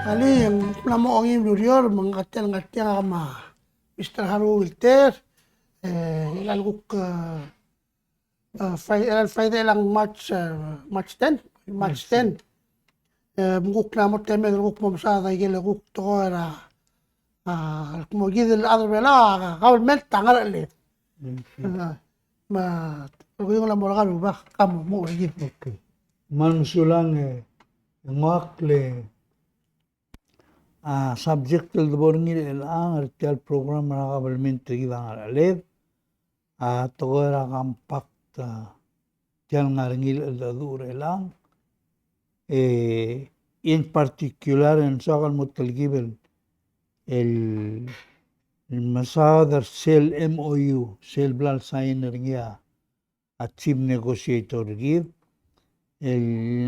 Ali yang namo ang imlurior mga katyang ama Mr. Haru Wilter ilalguk Friday lang March 10 March 10 muguk namo teme guk mo sa gel guk to era mo gidel other bela government tangal le ma ko la moral ba kamo mo gid Okay. Mansulang ngakle subject del borngil el artial program na government givang alef togora kampak tial ngaringil el dadur elang in particular en sakal mutalgibel el masadar sel MOU sel blal signer ngia a chief negotiator give el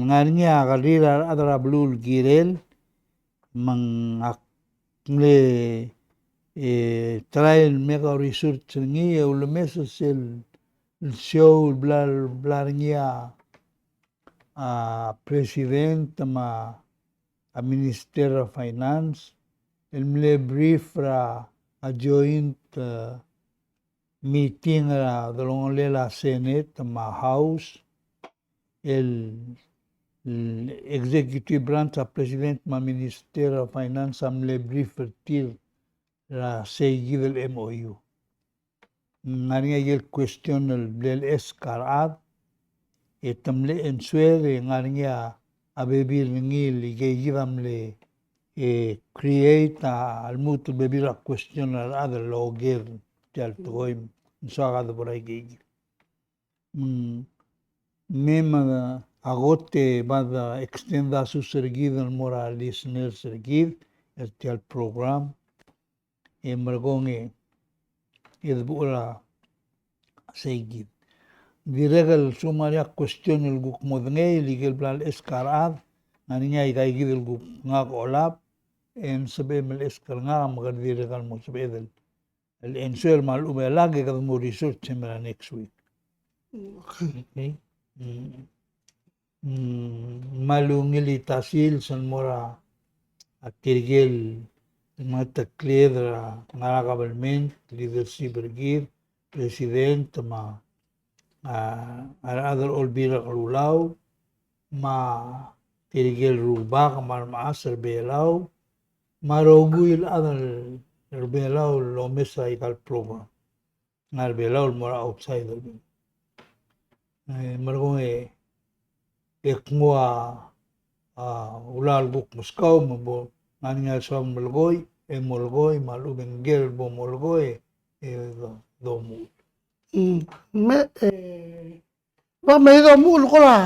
ngarnya galira adra blul girel mangakle trial mega research ngi ulmeso sel show blarnya president ma a minister of finance el mle brief ra a joint meeting ra dolong la senate ma house el executive branch a president ma minister of finance amle brief til ra seguir el MOU ngani el question el escarat etamle en suere ngani a bebir ngil igeyamle create al mutu bebir a question al other logger tal toim inshallah por ahí mema agote bada extenda su servicio moral listener servir el program emergonge edbura seguir diregal sumaria question el guk modnge ligel blal escarad naninya igay gidel guk ngak olap en sabem el escar ngam gar diregal mo sabedel el ensuel mal ubelag kad mo research semana next week okay malungili tasil san mora atirgel mata cledra ngara government leadership bergir president ma other olbira rulau ma tirgel rubak mar maasar belau maroguil other belau lo mesa ikal program ngar belau mora outside margonge ekmoa ulal buk Moscow mo nanya som molgoy molgoy malu bengel bo molgoy do mu me do mul ko la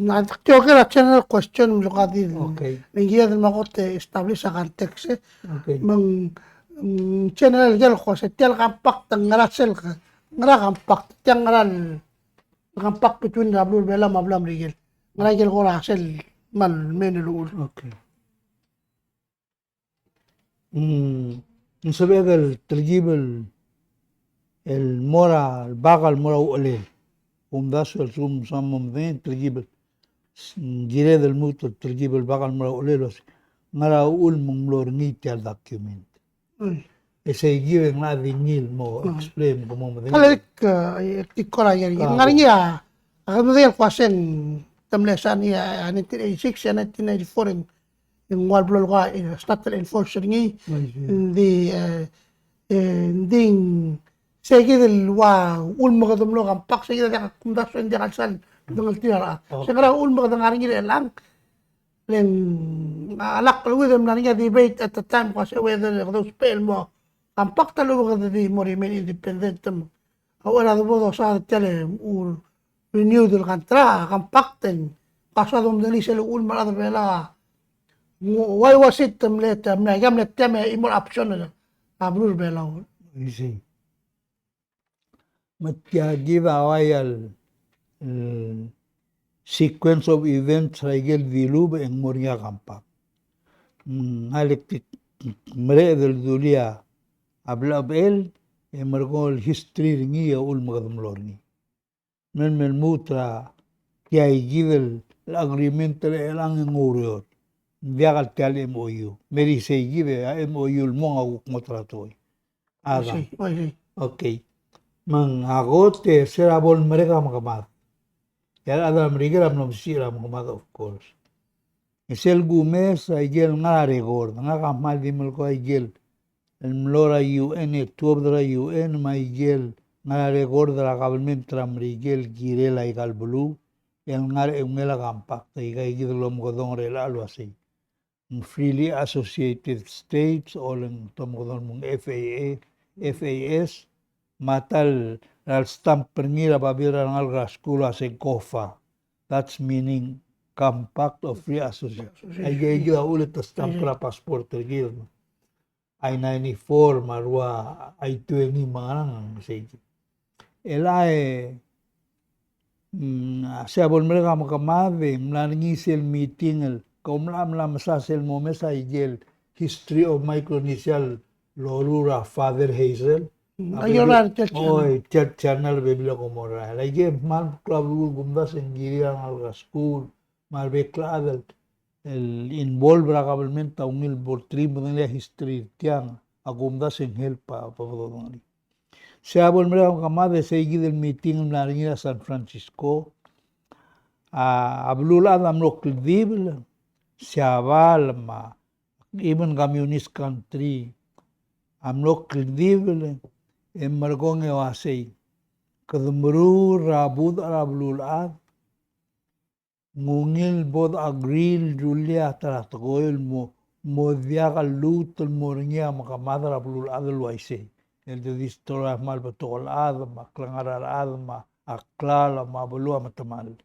na yo que la channel question lo ka di okay ningia del magote establish a context okay mang channel gel ko se tel kampak tangara sel ngara kampak tangran kampak between double bela mablam rigel ngara gel ko la sel mal menul okay نسبق الترجيب المورا الباقة المورا وقليل ومداسو السوم مصمم ذين ترجيب جريد الموت الترجيب الباقة المورا وقليل نرى أقول مملور نيتي الدوكيومنت ese يجيب نادي نيل مو explain como مدين هلك تكورا يعني ngarinya akan dia kuasen tamlesan ya 1986 ya 1994 yung walblol ka started enforcer ngi di ding segi del wa ulmo ka dumlo kan pak segi da kumdas en dia kalsal dengan tiara segera ulmo ka ngaring ngi lang len alak with them naniya debate at the time kasi whether those spell mo kan pak talo ka di mo remain independent mo awala do mo sa tele ul renew del kantra kan pak ten kasadom dali sel ulmo la bela why was it later na gam let them imol option na abrul belaw sí matya give away al sequence of events raigel dilub en moria kampak alektik mre del dulia habla bel emergol history ngi ul magadum lorni men mutra que hay el agreement elang en uriot diakal tial MOU. Meri seigi de MOU mo ngaguk mo tratoy. Adam. Oy. Okay. Mangagote serabol mereka makamat. Yan Adam rigera mnomsira makamat of course. Isel gumes aigel ngare gor. Ngakamal di mulko aigel. El mlora UN tuobdra UN maigel ngare gor dra kabelment tram rigel girela igal bulu. Yang ngare ngela kampak. Taiga igil lom godong rela alu asay. Freely Associated States o lang tomodon mong FAS matal al stamp pernira babira ng skula sa COFA. That's meaning Compact of Free Association. Ay gaya ulit na stamp na passport tergil. I-94 marwa I-20 mga nang sige. Elay siya bon mereka makamave mlangisel meeting kaumlam sa sel mo mesa igel History of Micronesial Lolura Father Hazel. Ayoran Chat channel bebila ko mora. Lagi mal club gumdas en girian al school mal be kladel el involve probablemente taungil por tribu de history tiang agumdas en helpa pa. Siya bon mereka makamave sa igil meeting mlangisel San Francisco. Ablula amlo kldibel siaval ma even communist country amlo kldibel emargong ewasay kadumru rabud arablul ad ngungil bod agril julia taratogoil mo diagal lutul mornya makamadar ablul ad luaise el de distora mal batol ad maklangarar ad ma aklala ma bulua matamal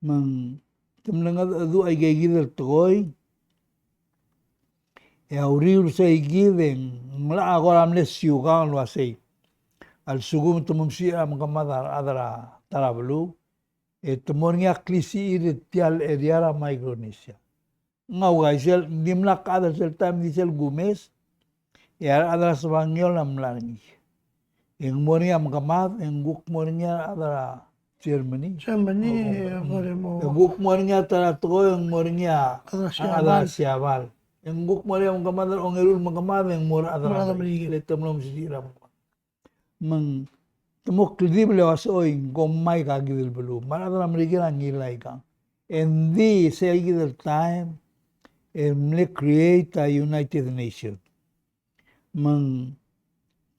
mang temlangad adu ay gigidel toy e auriur sa igiden mula agora amles siugan lo asay al sugum tumumsi am kamadar adara tarablu e temornya klisi iritial eriara Micronesia ngau gaisel dimlak ada sel time disel gumes e adara Spanyol am langi en mornya am kamad en guk mornya adara Germany mo. Guk mornya tarato yung mornya ada siabal. Yung guk mornya ang kamadar ongelul makamad yung mor adara letam lom siram. Mang temok kredible wasoy gomay kagidil bulu. Maradara merigil ang ngilay ka. And this the time create a United Nations. Mang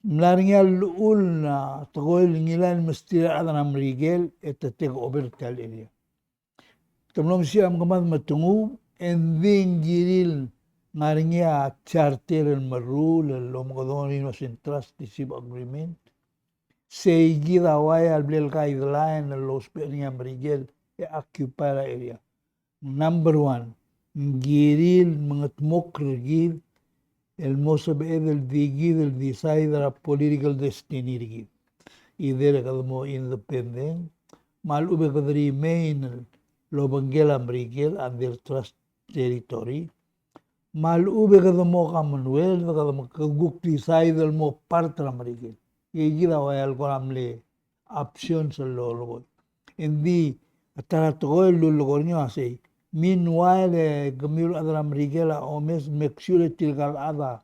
mlaringa lul na tagoy ngilan mestira adan amrigel eteteg obertal area. Tamlom siya am kamad matungu ending giril ngaringa charter el marul el lomgodon innocent trusteeship agreement seigida waya al blel guideline los perni amrigel e occupy area. Number 1 giril mangatmok rigid el mozo el digid el decide la political destiny rigid idere kadmo independent mal ube kadri main lo bangela mrigel and their trust territory mal ube kadmo Commonwealth kadmo kaguk decide el mo parte la mrigel igida wa al koramle options lo lo indi atara to el lo gornyo asay. Meanwhile, Gamil Adram Rigela Omes Mexure Tilgal Ada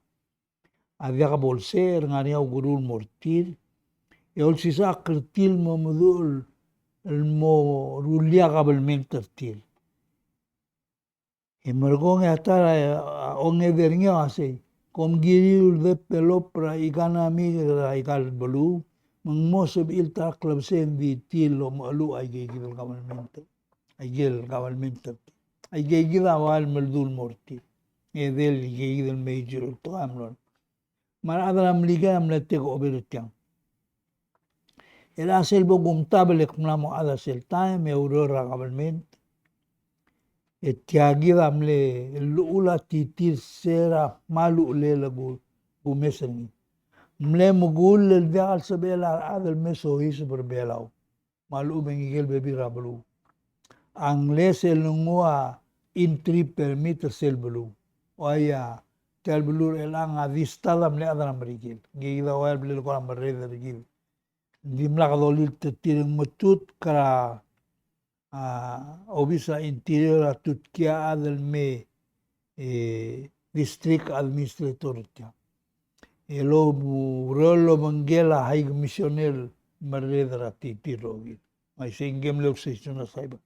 Adiaga Bolser, Ngania Gurul Mortir, e olsisa Kertil Momudul, el Mo Rulia Gabelmentertil. E Mergong Atara Onge Vernia Ase, Com Giril de Pelopra, Igana Migra, Igal Belu, Mangmoseb Ilta Club Sendi Til, Malu, Aigil Gabelmenter, Aigil Gabelmenter. Ay gigida wal meldul morti edel gigida major to amlon mar adram liga amlete go oberutyang ela selbo gumtable kumlamo ada sel time aurora government etiagida amle lula titir sera malu le lagu gumesani mle mugul el dial sabela adal meso his berbelao malu bengigel bebi rablu angles el ngua entry permit sel bulu oya tel bulu elang adista lam le adram rigil gida oya bulu ko am rede rigil dimla kadolil tiring matut kara obisa interior atut kia adel me district administrator tiya. Elo rolo manggela high commissioner marredra titirogi. May singgem leo session na saiba.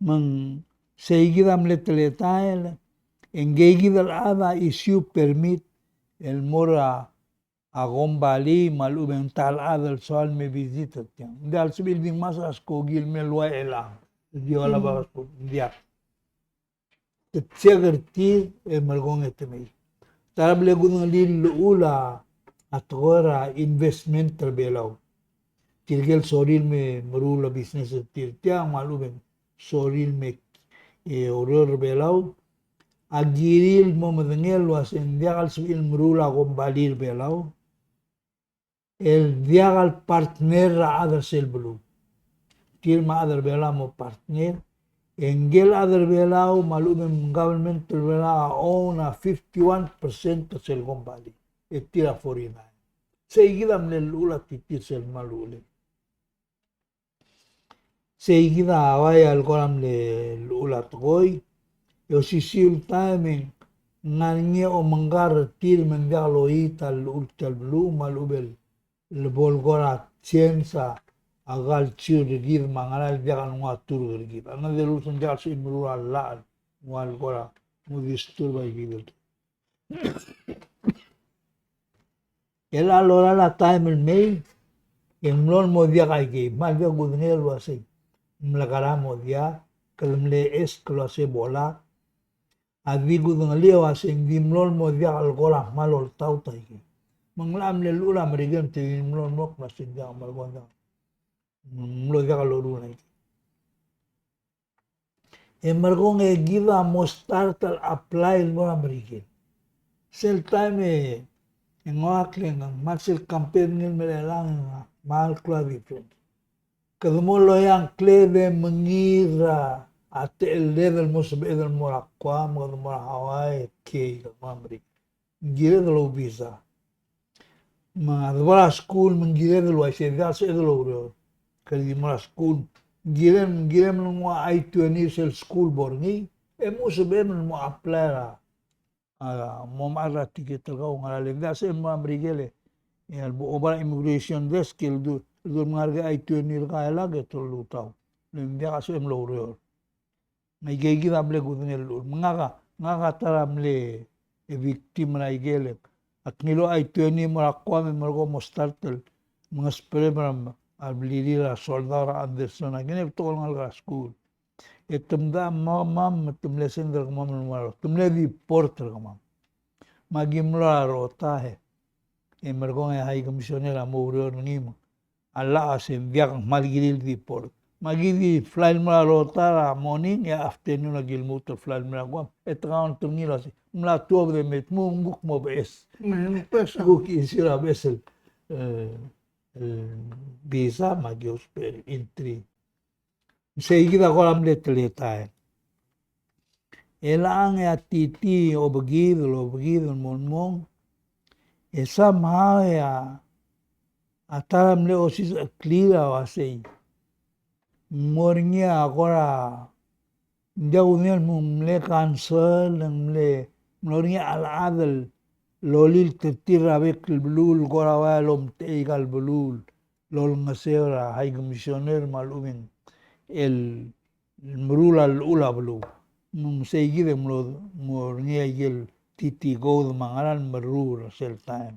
Mang seguida mletletay engegidal ada issue permit el mora agombali malumental adal soal me visita tiang. Dal sibil ding masa skogil melwa elang. Dia wala ba dia. Tsegerti e margong etemei. Tarable gunung lil ula atgora investment terbelaw. Tilgel soril me marula business tiang malumen soril me oror belaw. Agiril mo madengel was en diagal sibil marula gombalir belaw. El diagal partner other sel belu. Kirma other belaw mo partner. Engel other belao malumem government belao own a 51% sel gombali. Etira forina. Seguida mlelula titir sel malule. Seguida avaya al goram le lula toy. Yo sisil timing nanye o mangar tir mendialo ita l'ultal blu malubel le bolgora cienza agal ciu rigid mangaral jagan ngatur rigid. Ana de lusun jagal si imrura la wal gora mudistur by gidel. El alora la time el mail en mlon modia kai mal dia gudnel wase mlagara modia kelmle es klase bola adi gudngali wase dimlon modia al gola malol tauta iki. Manglam le lula merigen ti mlon mok nasin dia mal gonda. Mlo dia kalau dulu naik. Emergong gida mostart al apply mo American. Sel time ngakling masil campaign ngil melelang mal kla different. Kadmo lo yang kle de mengira at el level mo sabe del morakwa mo Hawaii ke Amerika. Gire de lo visa. Ma dwara school mengire de lo ise da se de lo kali mara school girem mo ai tuani sel school borngi mo sabe mo apply mo mara ticket ka ngala lenda se mo Amerika el obra immigration desk el do marga ai tuani ka la ke to lutau lenda ka se mo lo ngai gegi dable gudnel ngaga taramle e victim na igele at nilo ai tuani mara kwa me margo mostartel mga sprebram alblirira soldara Anderson agene tol ngal school etumda mam tumle sender mam maro tumle di porter mam magimla rota he emergon e high commissioner amuro ngim alla asen diak malgiril di port magidi fly mla rota morning ya afternoon agil motor fly mla gwam etran tumila mla tuob de met munguk mo bes Pesa. guk isira besel visa magios per intri. Seguida kolam letletae. Elang ya titi obgido monmong. E somehow ya ataram le osis clear wasei. Mornya agora jauhnel mumle cancel mle mornya al adel lolil tetira bekl blul gorawa lom teigal blul lol ngasera high commissioner malumin el mrula ula blu mum seguide mlo mornia yel titi god mangalan merur sel time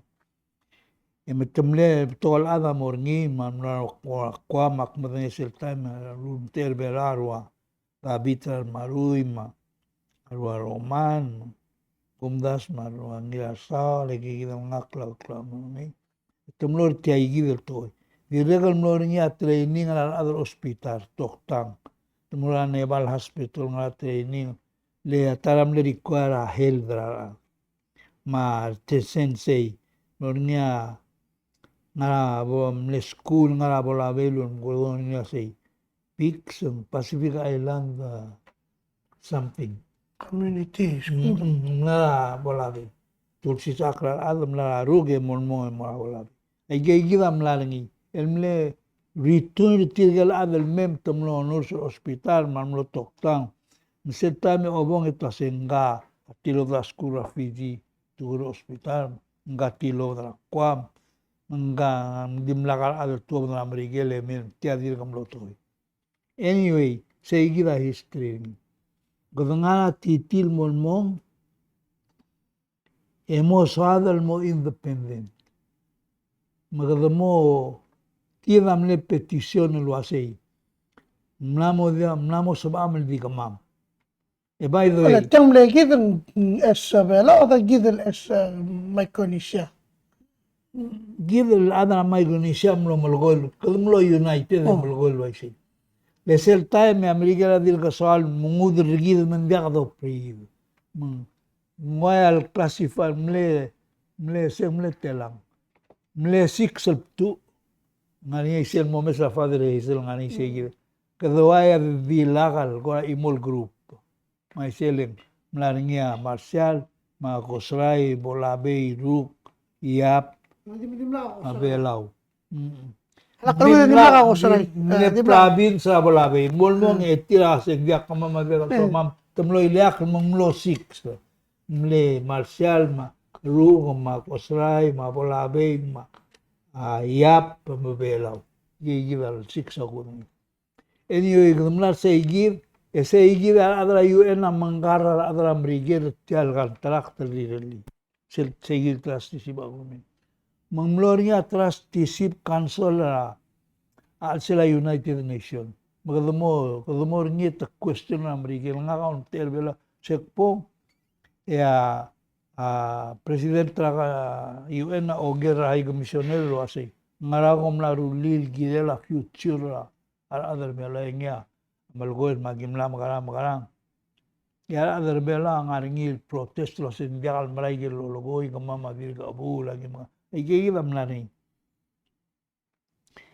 emetemle tol ada morni mamra kwa mak mene sel time lum ter belarwa habita maruima arwa roman kumdas marwa ngirasa lagi kita ngakla ni temlor tiai gidel toy di regal mlornya training al other hospital toktang temura nebal hospital ngala training le taram le require heldra ma te sensei mlornya ngala bom le school ngala bola belun golonnya sei Pix Pacific Island something Community. Mla bolabi. Tulsi sakral adam la ruge molmo mla bolabi. Ay gida mla langi. El mle return tirgal adal mem tamlo nurse hospital mamlo toktang. Msetame obong ito senga atilo da skura Fiji tuguro hospital ngatilo da kwam nga dimlakal ada tuwa na Amerikele men tiadir kam lotoi. Anyway, seguida history. Gadangana titil molmong emos hadal mo independent. Magadamo tidamle petition lo asei. Mnamo sabamel di kamam. By the way, Wala temle gidan es vela o gidan es Micronesia. Gidel adana Micronesia mlo malgol, kadmlo United malgol waisi. Lesel time Amerika la dil kasal mungud rigid men biagdo pri. Ngoyal classify mle telang. Mle 6 al 2 ngani isel momes la father isel ngani segir. Kadwaya di lagal ko imol group. May seleng mlaringia Marcial, mga Kosray, Bolabey, Rook, Iap, Abelaw. Dimla ako sa Mle province sa Bolabey. Molmong etira segyak kamamagel so mam tumlo ilyak mlo 6. Mle Marcial, ma Rook, ma Kosray, ma Bolabey, ma Iap, Abelaw. Gigival 6 ako. Anyway, kumlar sa igir, ese igir adra UN ang mangkara adra mrigir tialgan tarak talirali. Segir trusteeship ako. Mangloria trusteeship council al sila United Nations. Kadamo ringi ta question na mrigir nga kaun terbela sekpo ya president tra UN na oger high commissioner lo asay. Ngarakom la rulil girela future other bela ingya malgoy magimla makarang ya other bela ngaringil protest lo sindial malaygil lo logoy kamama virga abu lagi mga igigam na rin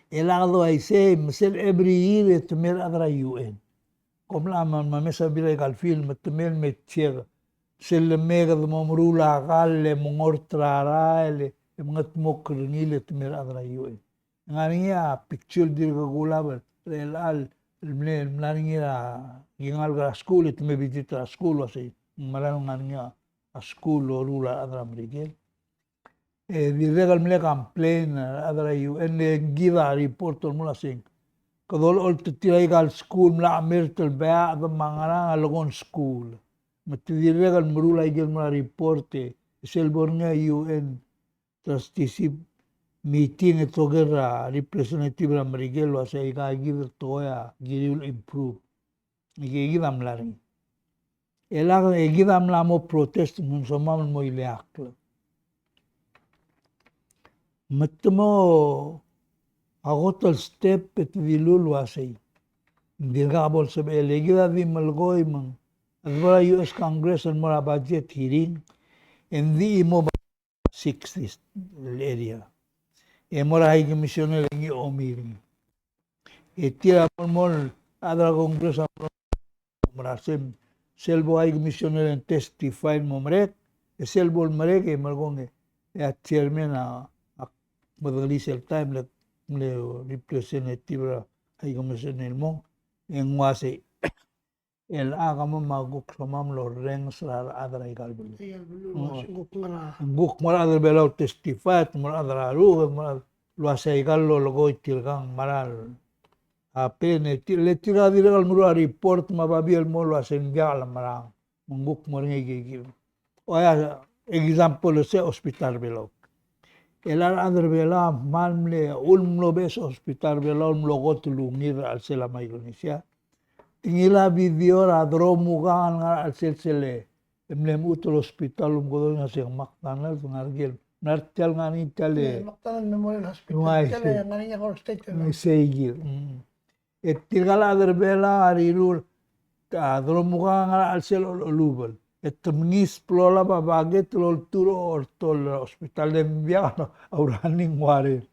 elado I say mesel every year etmer adra UN komla man mamesa bilay kal film etmer metcher sel mega momrula kalle mongortrara ele mga tmokrnil etmer adra UN ngaringia picture dirga gulabel al mlaringira gingal ga school it may visit a school wasi malang nga a school o rula adra mrigel di regal mle complain adra UN giva report mula sing kadol ol tiray gal school mla amertel ba ad mangara algon school mati di regal mrula igel mla report selbor nga UN trusteeship meeting ito gara representative na Marigel wa sa ikagir toya giril improve igigidam la rin elang igidam la mo protest mun somam mo ileak matmo agotol step et vilul wa say dirgabol sa elegida di malgoy mang adwala US Congress and mora budget hearing and the mo 60 area mora high commissioner ngi omiri etira mol adra congress marasem selbo high commissioner and testify momrek selbo marek margonge ya chairman madali sel time le representative high commissioner mo en wase el agama maguk samam lo rengs adra ikalbul guk mara adra belau testify mara adra ru lo asay gallo logo tilgang maral apene le tira diregal mura report mababi el mo lo asen gal marang munguk moringe gigi oya example se hospital belau el adra bela malmle ulmlo bes hospital belau lo gotulungir al sela Micronesia tingila video radromu kan al selsele emlem utol hospital godon aseng maktanal tunargel nartial ngani tale Mactanan Memorial Hospital kale ngani ko state segir tingala adrbela arirul adromu kan al sel olubel etmngis plola babaget lol turo ortol hospital de biano auraning ware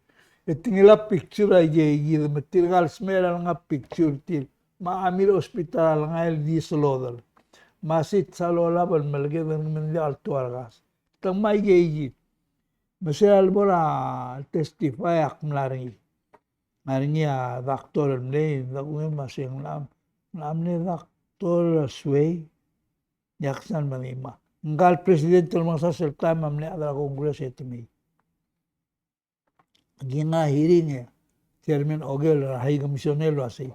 tingila picture ay gigi metirgal smell nga picture til maamir hospital ngail di solodal masit salola bal melge men alto argas tang mai gigi mesel bora testify akmlari maringia doctor ne dagun masing lam ne doctor sway yaksan manima ngal presidente ng mga sasal time amle adra kongres etimi. Gina hiring chairman ogel hay komisionel asi.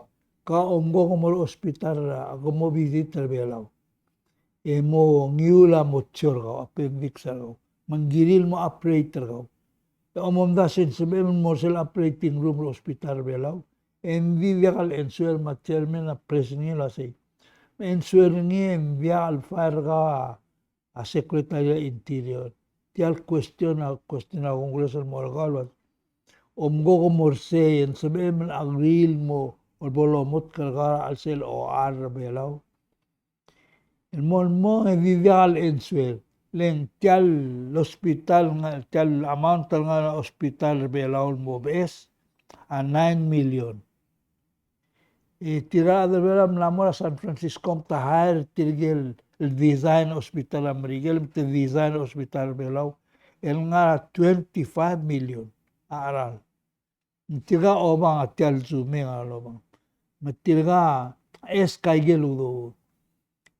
Ka omgo komor hospital agomo visitor belaw. Emo ngiula mo tsorgaw appendix agaw. Manggiril mo operator gaw. Omom da sin sabihin mo sila operating room hospital belaw. Envi viakal ensure ma chairman na president asi. Ensure ngi viakal fire ka a secretary interior. Tial question na kongreso mo algalwas. Omgo ko morse yan sabihin mo agril mo o bolomot kargara alsel o belaw. El mo vivial ensure. Len tial hospital nga tial amount nga hospital belaw mo bes a 9 million. Tirada belaw mlamora San Francisco ta hire tirgel el design hospital amerigel te design hospital belaw el nga 25 million aral. Tiga obang tial sume nga lobang. Matirga es kaigel udo.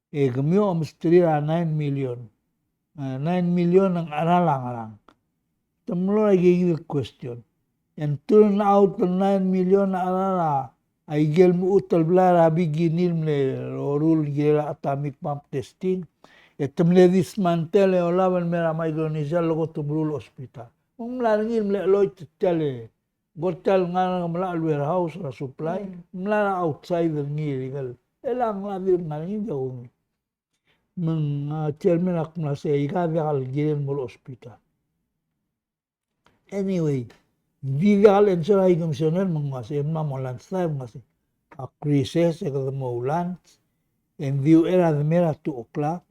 Gamyo mustria 9 million. 9 million ang aralang. Tamlo ay question. And turn out ng 9 million na arala ay gel mo utal blara biginil mle rule gela atomic pump testing. Tamle dismantle o laban mera micronesia logo tumrul hospital. Mlalangin mle loy tale. Gortal nga mla warehouse na supply. Mla outside ng legal. Elang labi ngalangin daw. Mga chairman ak na sa ikabikal giren mo hospital. Anyway, bibikal ensure ay komisyoner mga sa ima mo lunch time kasi a crisis e kada mo lunch and view era de mera 2 o'clock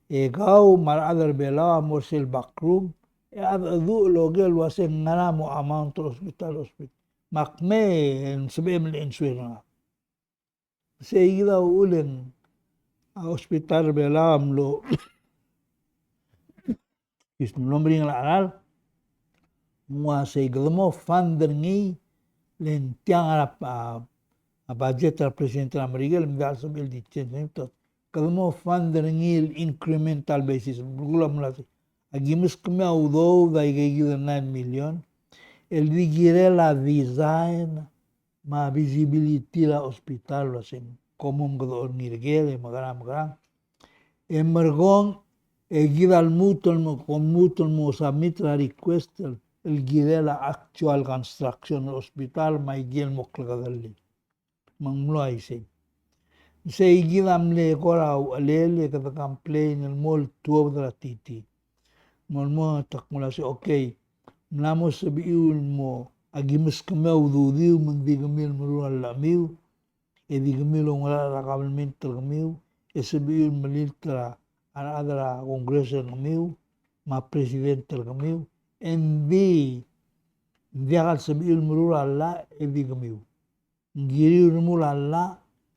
e gao mar other bela mo sil backroom e adu logel wasen ngana mo amount hospital makme en sabihin ensure na sa ida ulen a hospital belam lo is nombre ng aral mga sa igamo funder ngi len tiang arap a budget al presidente na Marigel mgal sa bil di censo kalmo funder ngi incremental basis gulam la agimus kami audo da igigi 9 million el vigire la design ma visibility la hospital lo sen komum gado nirgele magara emergong gidal mutol mo submit la request el gide la actual construction hospital may gil mo klagadali manglo ay se gidam le kora alele kada complain el mol tuob la titi mol mo takmula se okay namo sabiul mo agimus kamau dudiu mendigamil mo la miu e digamilo ngala rakamento kamiu e sabiul maliltra adra kongreso kamiu ma presidente kamiu envi diagal sabiul murula la e digamiu ngiriu murula la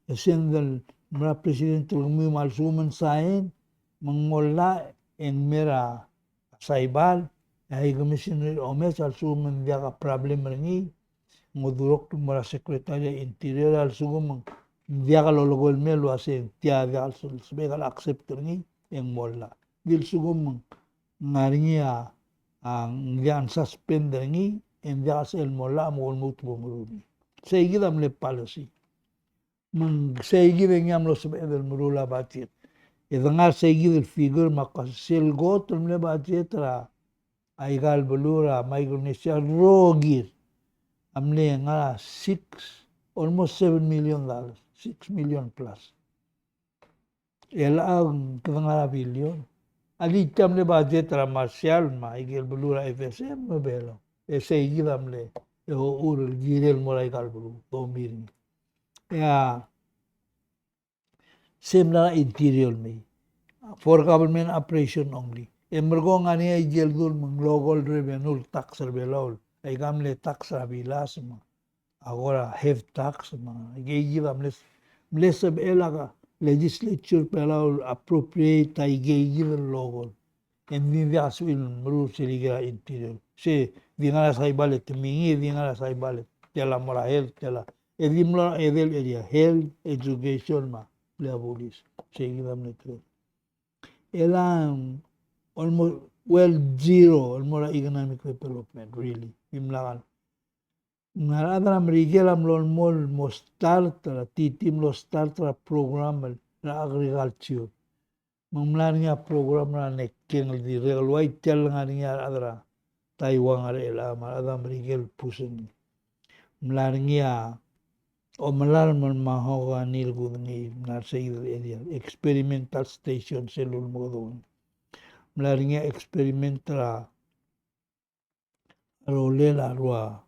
e sendal ma presidente kamiu mal suman sain mangola en mera saibal ay komisioner omes al suman diaga problem ringi ngudurok mara secretary interior al sugum diaga lologol melo asen tia diaga sebegal accept ringi en molla dil sugum ngaringi ang dian suspend ringi en diaga sel molla mo mut bomruni seguidam le policy seguidem yam lo sebedel murula batit edangar seguid el figure makasel gotum le batit ra aigal belura micronesia rogir amle nga almost $7 million, 6 million plus. Ang kadangara billion. Alitam le budget ra martial ma igel belura FSM mabelo. Seguidam le urul girel moray kalbulu domir. Semna interior me. For government operation only. Emergo nga niya igel dul mang local revenue tax rebelol. Ay gamle tax rabilas ma. Agora have tax ma. Igigidam les elaga legislature pelao appropriate ay igigidam local. En vivias will mru siligra interior. Se dingala sa ibalet mingi dingala sa ibalet. Tela mora health tela. Edimla edel area health education ma. Le abolis. Se igidam le tre. elang almost zero almost economic development really imlakan ngaradra merigelam lol mol mo start la titim lo start la program la agriculture mamlarnya program la nekkeng di regal white tel ngarinya adra Taiwan arela ada merigel pusen mlarnya o malar man mahoga nil gudni nar seguir area experimental station selul modon mlarnya experimental rolela rua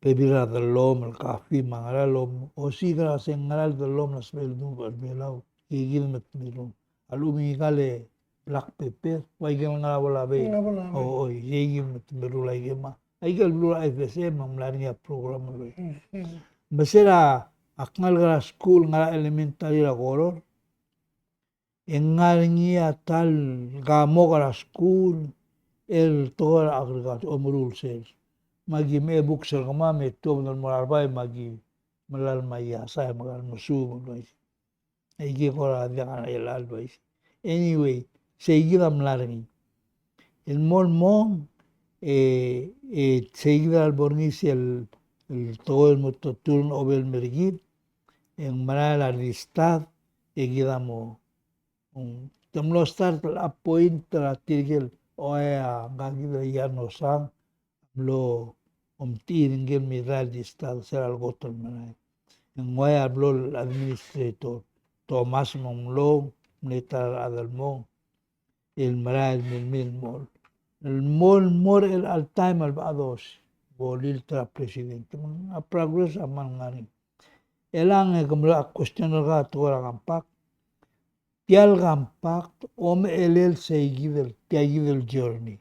pebira del lom el kafi mangara lom o sigra sengaral del lom las bel du belau igil met milom alumi gale black pepper waigel ngala wala be o igil met beru lagi ma igel blu FSM mlarnya program lo besera akngal gara school ngara elementary la goror engarnya tal gamo gara school el togar agregat omrul sales magi me buksel kama me tom nal mararbay magi malal maya sa magal musu bois igi kora dia elal bois anyway seguida mlarni el mon seguida al bornis el todo el mototurn obel mergid en malal listad egidamo tamlo start la point la tirgel oya gagida ya no sang lo omtiringel miral listad ser algo manay en oya habló el administrator Tomás Monlón militar adalmón el maral mil mol el mol el al time al bados bolil tra presidente a progresa mangani elang como la cuestión del gato la gampak tial gampak om el seguidel journey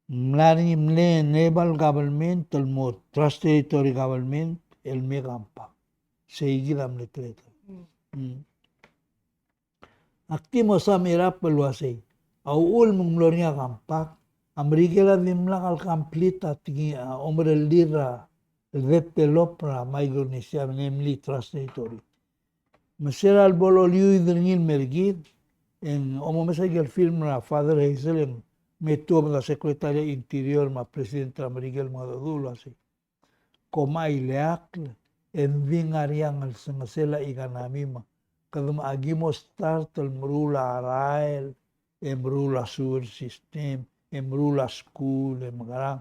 mlani mle nebal government el mo trust territory government el me gampak seguida mletreta Akti sa mirap peluasay awul mengloria gampak Amerikela dimlak al complete tingi omre lira developra Micronesia namely trust territory Mesera al bolo liu idringil mergid en omomesa el film la Father Hazel en metu la secretaria interior ma presidente Amerikel madadul así koma ileak en vingariang al sengasela ikanamima kadum agimo start el mrula arael emrula sewer system emrula school emgarang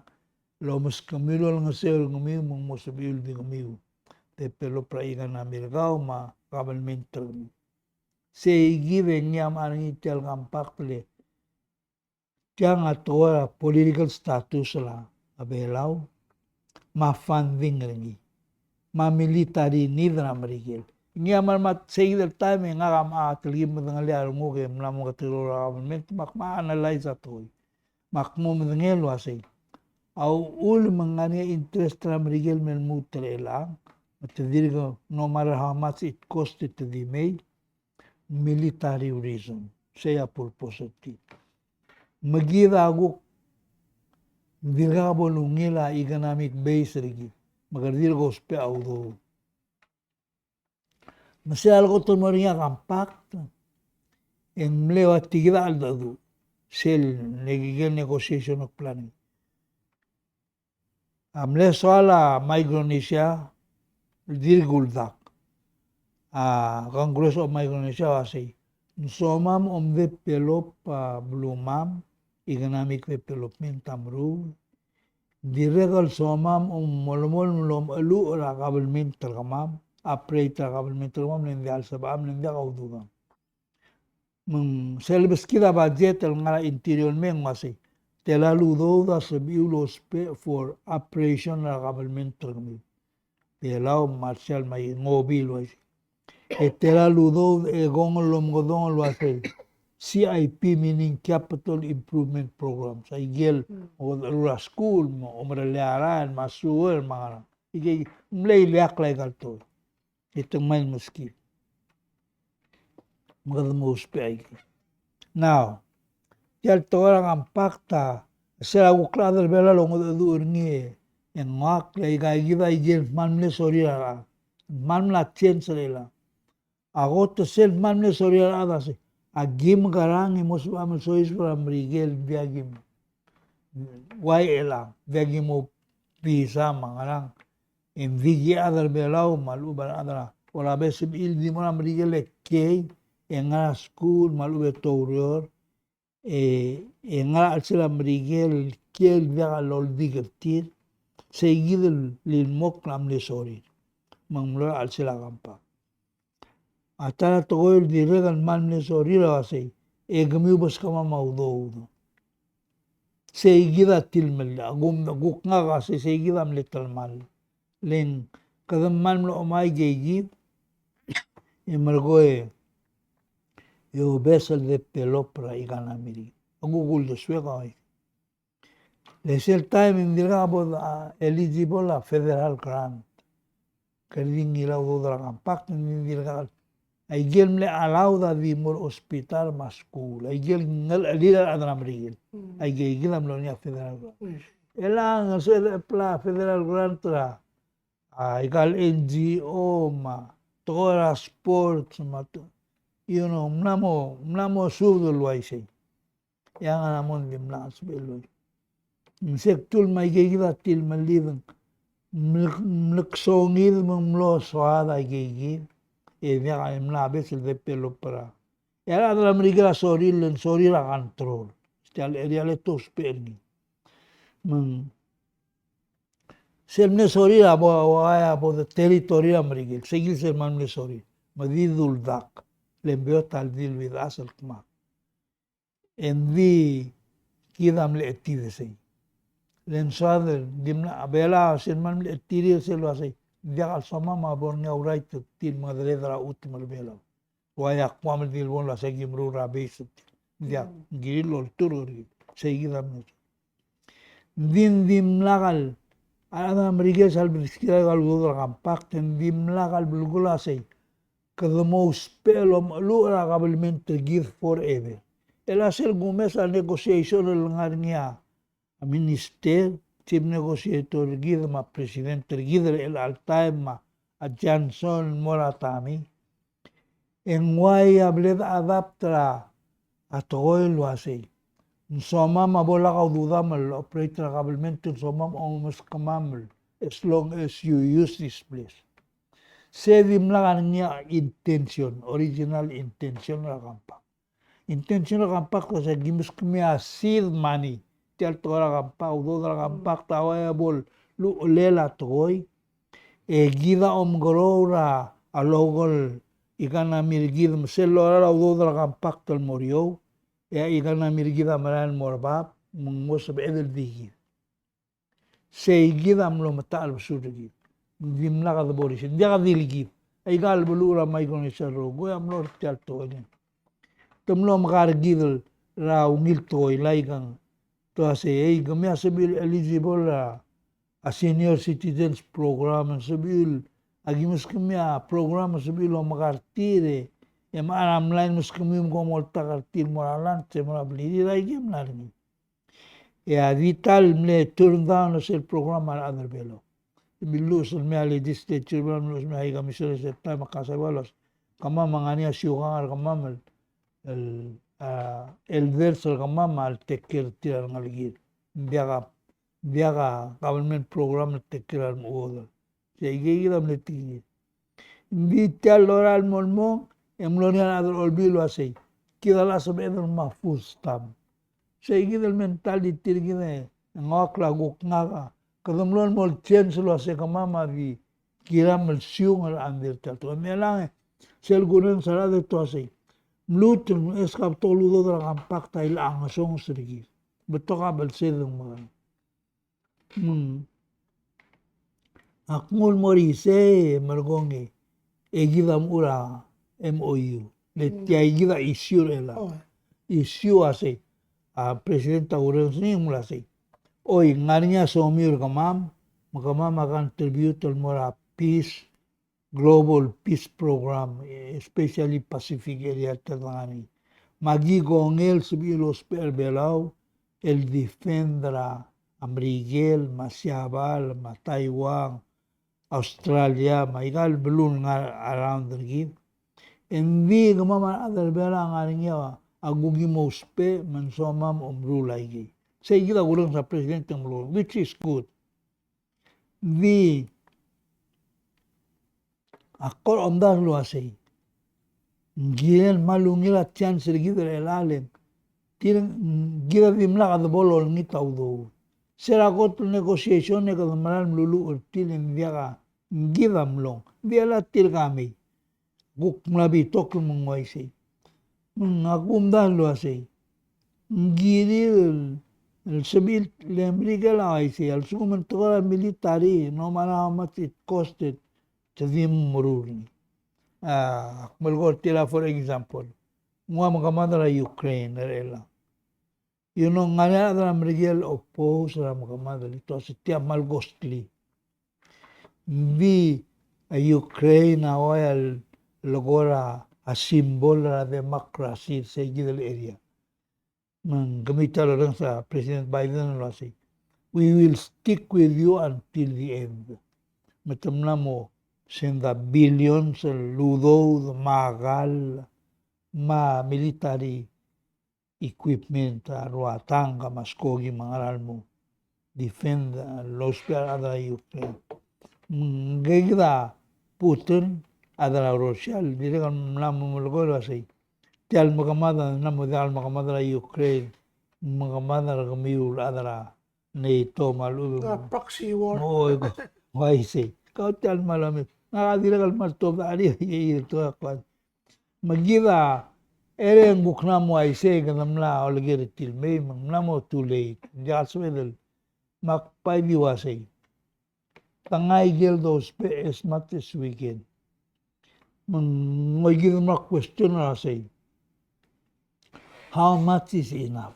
lo mas kamilo ang ngasel ngamiu mo sabiul di ngamiu te pelo pra ikanamilgao ma governmental seigi nyam arangi tel gampak le tiang atora political status la abelau ma funding ringi ma military nidra Amerikel ngiamal mat segi del time nga ma atli mdengali arungu ke mlamu katiro government mak ma analyze atoy mak mo mdengelo asay au ul mangani interest tra Amerikel mel mutrela matdirgo no matter how much it costed to be made military reason saya purpose magida aguk dirga bolungila economic base rigi magardirgo spe audo masih algo tomaria compact en mleo actividad dadu sel negigel negotiation of planning amle soala Micronesia dirguldak Congress of Micronesia asay somam develop blumam economic development tamru diregal somam molmol lom alu ra government terkamam operator government terkamam nendal sabam nendal auduga selbes kida budget el ngara interior meng masay telalu do sabiulos for operation ra government terkamam telau marshal may ngobil way telalu do gongol lom godong lo asay CIP meaning Capital Improvement Program. Sa igel o school mo o maralaran masuwer mga igi mlay liak legal to. Itong may muski. Magadamus pe ay. Now, tial to ang pakta sa ukladal bela long do ngi en mak lay gida igel manle soria manla change lela. Agoto sel manle soria ada se Agim karang imos amal sois para Miguel viagim. Why elang viagim mo visa mangarang. En vigi adar belau malu bar adara. Ora besim il di mona Miguel kei en a school malu betorior. En a sila Miguel kiel viaga lol digertir. Seguido lil mok lam le sori. Mangmula al sila kampa. Atara togoil di regal man le sori la wasay. Gamiu bas kama maudo. Seguida tilmel. Agum guk nga kasi seguida am little mal. Len kadam man lo omay geigi. Emargoe. Yo besel de pelopra ikan amiri. Agugul de suega ay. Lesel time indira bod eligible a federal grant. Kerding ila udra kampak indira ay gelmle alauda di mur hospital maskul. Ay gel ngal alira adram rigel. Ay gegilam lo niya federal grant. Elang sa pla federal grant ra. Ay kal NGO ma tora sports ma you know mnamo sudul waisay. Yang anamon limna asbeloy. Sektul may gigila til malibang mleksongil mlo soada gigi e via mlabe sil de pelo para era la america soril la control stel eriale to sperni man selne soril abo de territorio america seguil ser man le soril madidul dak lembeo tal dil vidas al kma en vi kidam le etivese len suadel dimna abela senman le tiri se lo hace dia al sama ma bornya urai til madre dra ultima bela waya kwam dil bon la segi mru rabis dia gilo tururi seguida dim lagal ana mrigues al briskira gal udra kampak dim lagal bulgula sei kadamo spelo lu ra gabalmente give forever el hacer gumesa negotiation el ngarnia a minister, chief negotiator gid ma presidente gid el altaim ma a Johnson Moratami. En guay habled adaptra a todo lo así. Nsoma ma bola ka dudamal operator kabelmente nsoma almost kamamel as long as you use this place. Sedim lang niya intention, original intention la kampak. Intention la kampak ko sa gimus kumya seed money. Tial tora kampak, udodra kampak, tawaya bol, lu lela toy, gida grora, alogol, ikan na mirgid, selora la udodra kampak tal morio, ikan na mirgida maran morbab, mungos bedel digid. Gida amlo matal surgid, dimla ka boris, dia ka diligid, ay gal bulura may kon isa rogo, amlo tial toy. Tumlo makargidol, ra ungil toy, laikang, to say, kami sabil eligible a senior citizens program sabil agimus kami program sabil o makartire e maaram lain mus kami mo molta kartir moralan se morabili lagi mlarmi e vital mle turn down el programa al other belo bilus me ale legislature bilus me ay kami se time kasabalos kama mangania siugar kama el verso kamama al teker tirar ngalgir biaga government program teker muodo segi dam leti vital oral molmo emlonian adol olbilo asei kidala sabedor mafus tam segi del mental di tirgine ngakla guk ngaga kadamlon mol change lo ase kamama vi kiram el siung al ander tato melang sel gunen sara de to asei Mlutin eskap toludo dra kampak ta ila angasong serigi. Beto ka balsedong mga. Akmul morise margongi. Egidam ura MOU. Letia egida issue ela. Issue ase. Presidenta uren sini mula se. Oi ngarinya somir kamam. Makamam akan tribute mora peace. Global Peace Program, especially Pacific area Tanzania. Magigong el subilos per belau, el defendra Amrigel, Masiabal, Taiwan, Australia, maigal belun around the give. Hindi gamaman adal bela ngaring yawa agugi mo uspe mansomam umrulay gi. Say kita gurang sa presidente ng which is good. The akor omdas luasay. Giyan malungila tiyan sirgidar elalim. Gira dimla kada bolol ngitaw do. Serakot negotiation ne kada maral lulu tilin dia ka gidam long. Dia la til kami. Guk mlabi tokyo mongway say. Akumdan luasay. Giri el civil lembriga la ay say. Al suman toka military no matter how much it costed to them muruni. Malgor tila for example. Mga makamadara Ukraine rela. You know, nga na Miguel oppose ra makamadara. Ito si Tia Malgostli. Di Ukraine away logora a symbol ra democracy sa gidal area. Gamita lang sa President Biden lo say. We will stick with you until the end. Matamla mo senda billions ludo magal military equipment ruatang ka maskogi mangaral mo defend los ada Ukraine. Gagda Putin ada Russia dire kan namu mulgol asay. Tial makamada namu dal makamada Ukraine makamada gamiul ada NATO malu. Proxy war. Oy ko. Why say? Kau tial malamit. Nakadira kal martob ari ito akwan. Magida eren buknamo ay say ganamla olgir tilmay mangnamo too late. Jaswedel makpaidiwasay. Tangay gel dos pe as much as we can. Magida ma question na say. How much is enough?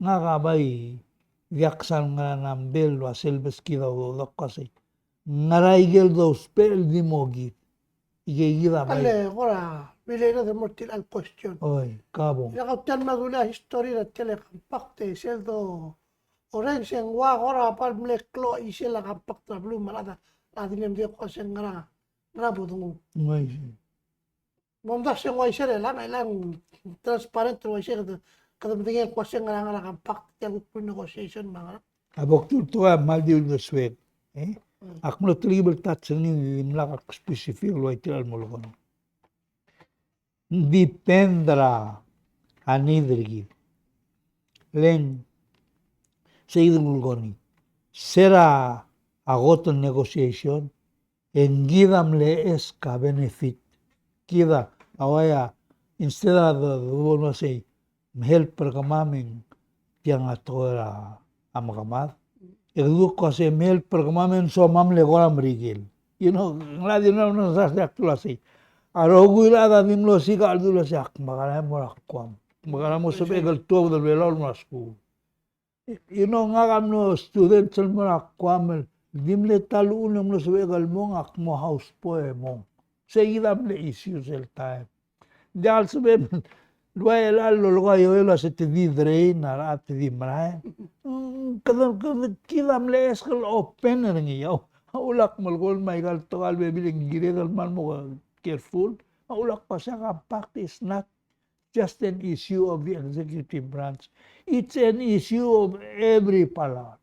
Nga kabay yaksan nga nambel wa selbes kida udok kasi. Ngaray gel dos pe el dimogit. Igigida bay. Ale, kora, bilay na demortil ang question. Oy, kabong. Nakaptiyan magula history na telekampakte, seldo orange yang wa kora pal mleklo isela kampak na blue malada. Natin yung diyo ko siyang ngrabo tungo. Oy. Mamdas yung wa isela lang, ilang transparent wa isela kada matingin ko siyang nga kampak tiyan ko negotiation mga. Abok tuwa maldiul na swet. Akmo tribal touch ni mlaka specific lo itil mo lo. Dipendra anidrigi. Len seguido mulgoni. Será agoto negotiation en gidamle eska benefit. Kida awaya instead of no say help per kamamin tiang atora amakamad. Egduk kasi mel perkemamen so mamle gora merigil. You know, ngadi no sasyak tulasi. Aroguila da dimlo sika aldulo sak magala mo rakwam. Magala mo sabi egal tuwa del velol mo school. You know, ngagam no student sel mo rakwam dimle talu no mo sabi egal mo ngak mo house po mo. Seguida le issues el time. Dal sabi luay lalo luay yo se te di drain na te di mray. Kada kilam le eskal open ngi yaw. Ulak malgol may gal to al bebiling giredal man mo careful. Ulak pa siya compact is not just an issue of the executive branch. It's an issue of every pala.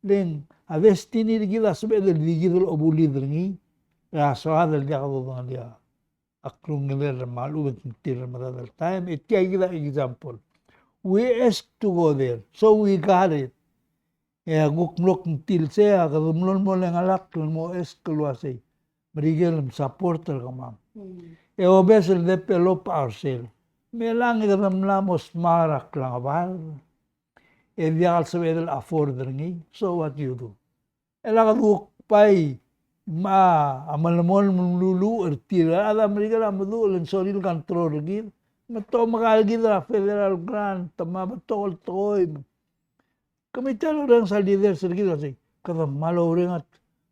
Then a destiny gila sabi del digidol obulid ngi. Ya so adal dia ko dia. Akrung ngiler malu tintir madal time. It kaya gila example. We asked to go there, so we got it. Gukmlok til saya kadumlon mo lang alak mo eskalwasay. Marigel supporter ka ma'am. Obesel develop ourselves. May lang ikamlamos marak lang abal. Diakal sa wedel afford ngi. So what you do? Elakaduk pay amalamon lulu ertira ada marigel amadu len soril control gid. Mato makalgid ra federal grant tama batol toy. Kami talo lang sa leader sergido say kada malo ring at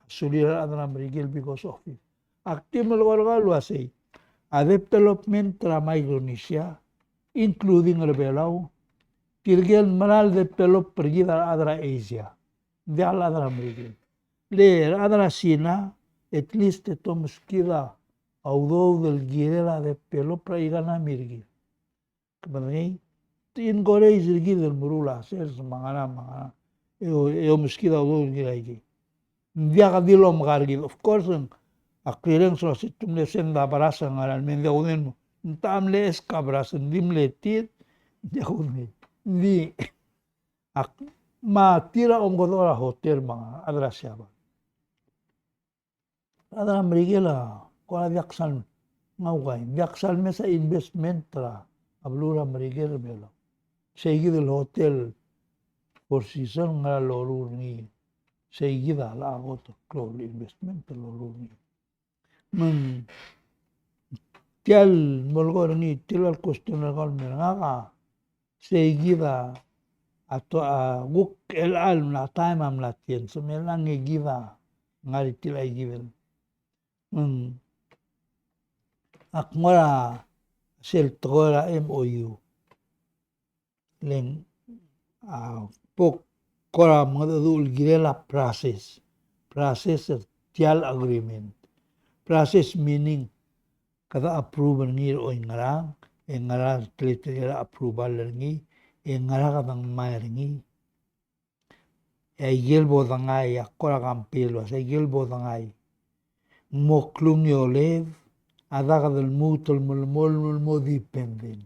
sulira adana marigel because of it. Active malwalwalo say a development tra Micronesia including Rebelao tirgel manal develop pergida adra Asia. Dial adra marigel. Le adra Sina at least ito muskila although del girela de pelo pra igana mirgi. Kebanai, tin gore izirgi del murula, ser mangana. Eu meskida although giragi. Ndiaga dilo magargi. Of course, akliren so situm le senda barasa ngaran mende unen. Ntam le eska barasa, ndim le tir, diakune. Ndi, ma tira godora hotel mga adra siaba. Adra merigela, kora diaksal ngaway. Diaksal mesa investment tra. Ablura merigela belo. Seguido el hotel Four Seasons nga lorur ni. Seguida la agoto, klol investment lorur ni. Tial molgor ni tilal cuestionar gal meranga. Seguida atau guk el al na time am latien so melang giva ngari tilai given akmora sel tora MOU leng pok kora madul girela process tial agreement process meaning kada approval ngir o ngara klitera approval ngi ngara kadang mayringi egel bodangai akora kampelo egel bodangai moklum yolev adaga del mutul mul dependent.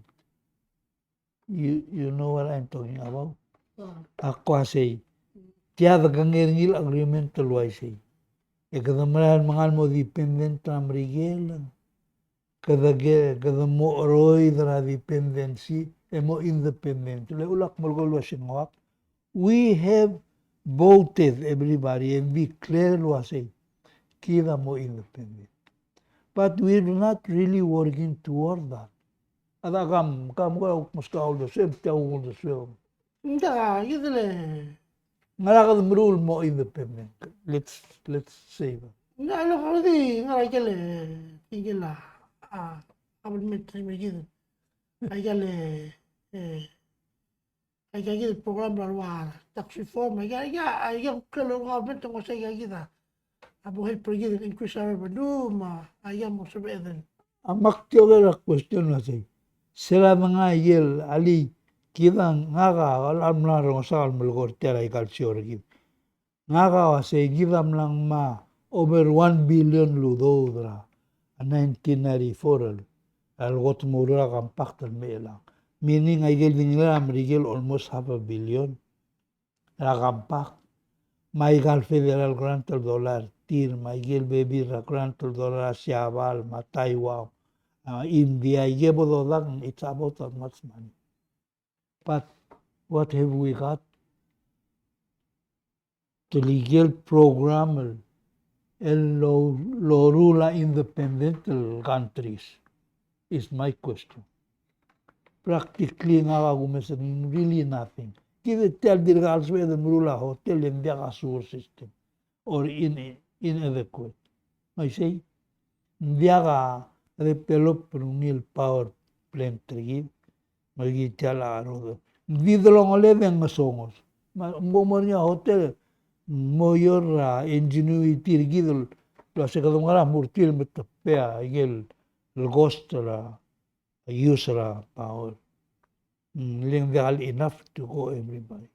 You know what I'm talking about? Ako say tiada gangernil agreement luai say ekadamral mangal mo dependent amrigel kada mo roy dra dependency emo independent le ulak molgol wasingwak. We have voted everybody and we clearly say kida mo independent. But we're not really working toward that. Ada kam ko muskau do sem tau do sem. Nda, yidle. Ngara ka rule mo independent. Let's say that. Nda lo ko di ngara kele tingila abul metri megid. Ayale ay program larwar tax reform ay kelo government ko sa gida. Abu hay pergi increase our revenue ayam mo sabihin. Amak tiyo question na say. Sila mga yel ali kidang ngaga alam na rong sa almulgor tera ikalsiyor gid. Ngaga wa say gidam lang ma over 1 billion ludo dra 1994 algot mura kampaktan me lang. Meaning ay gel dinila amrigel almost $500 million. Rakampak. May gal federal grant $1 tir may gel baby grant $1 siabal ma Taiwan. India, it's about that much money. But what have we got? The legal program, rula independent countries, is my question. Practically, really nothing. Give it tell the girls where the rula hotel in their sewer system or inadequate. I say, develop nil power plant trigid magitala aro vidlong ole den masongos momornya hotel moyor ingenuity rigidul lo se kadungara murtil metapea igel el ghost la use la power ling enough to go everybody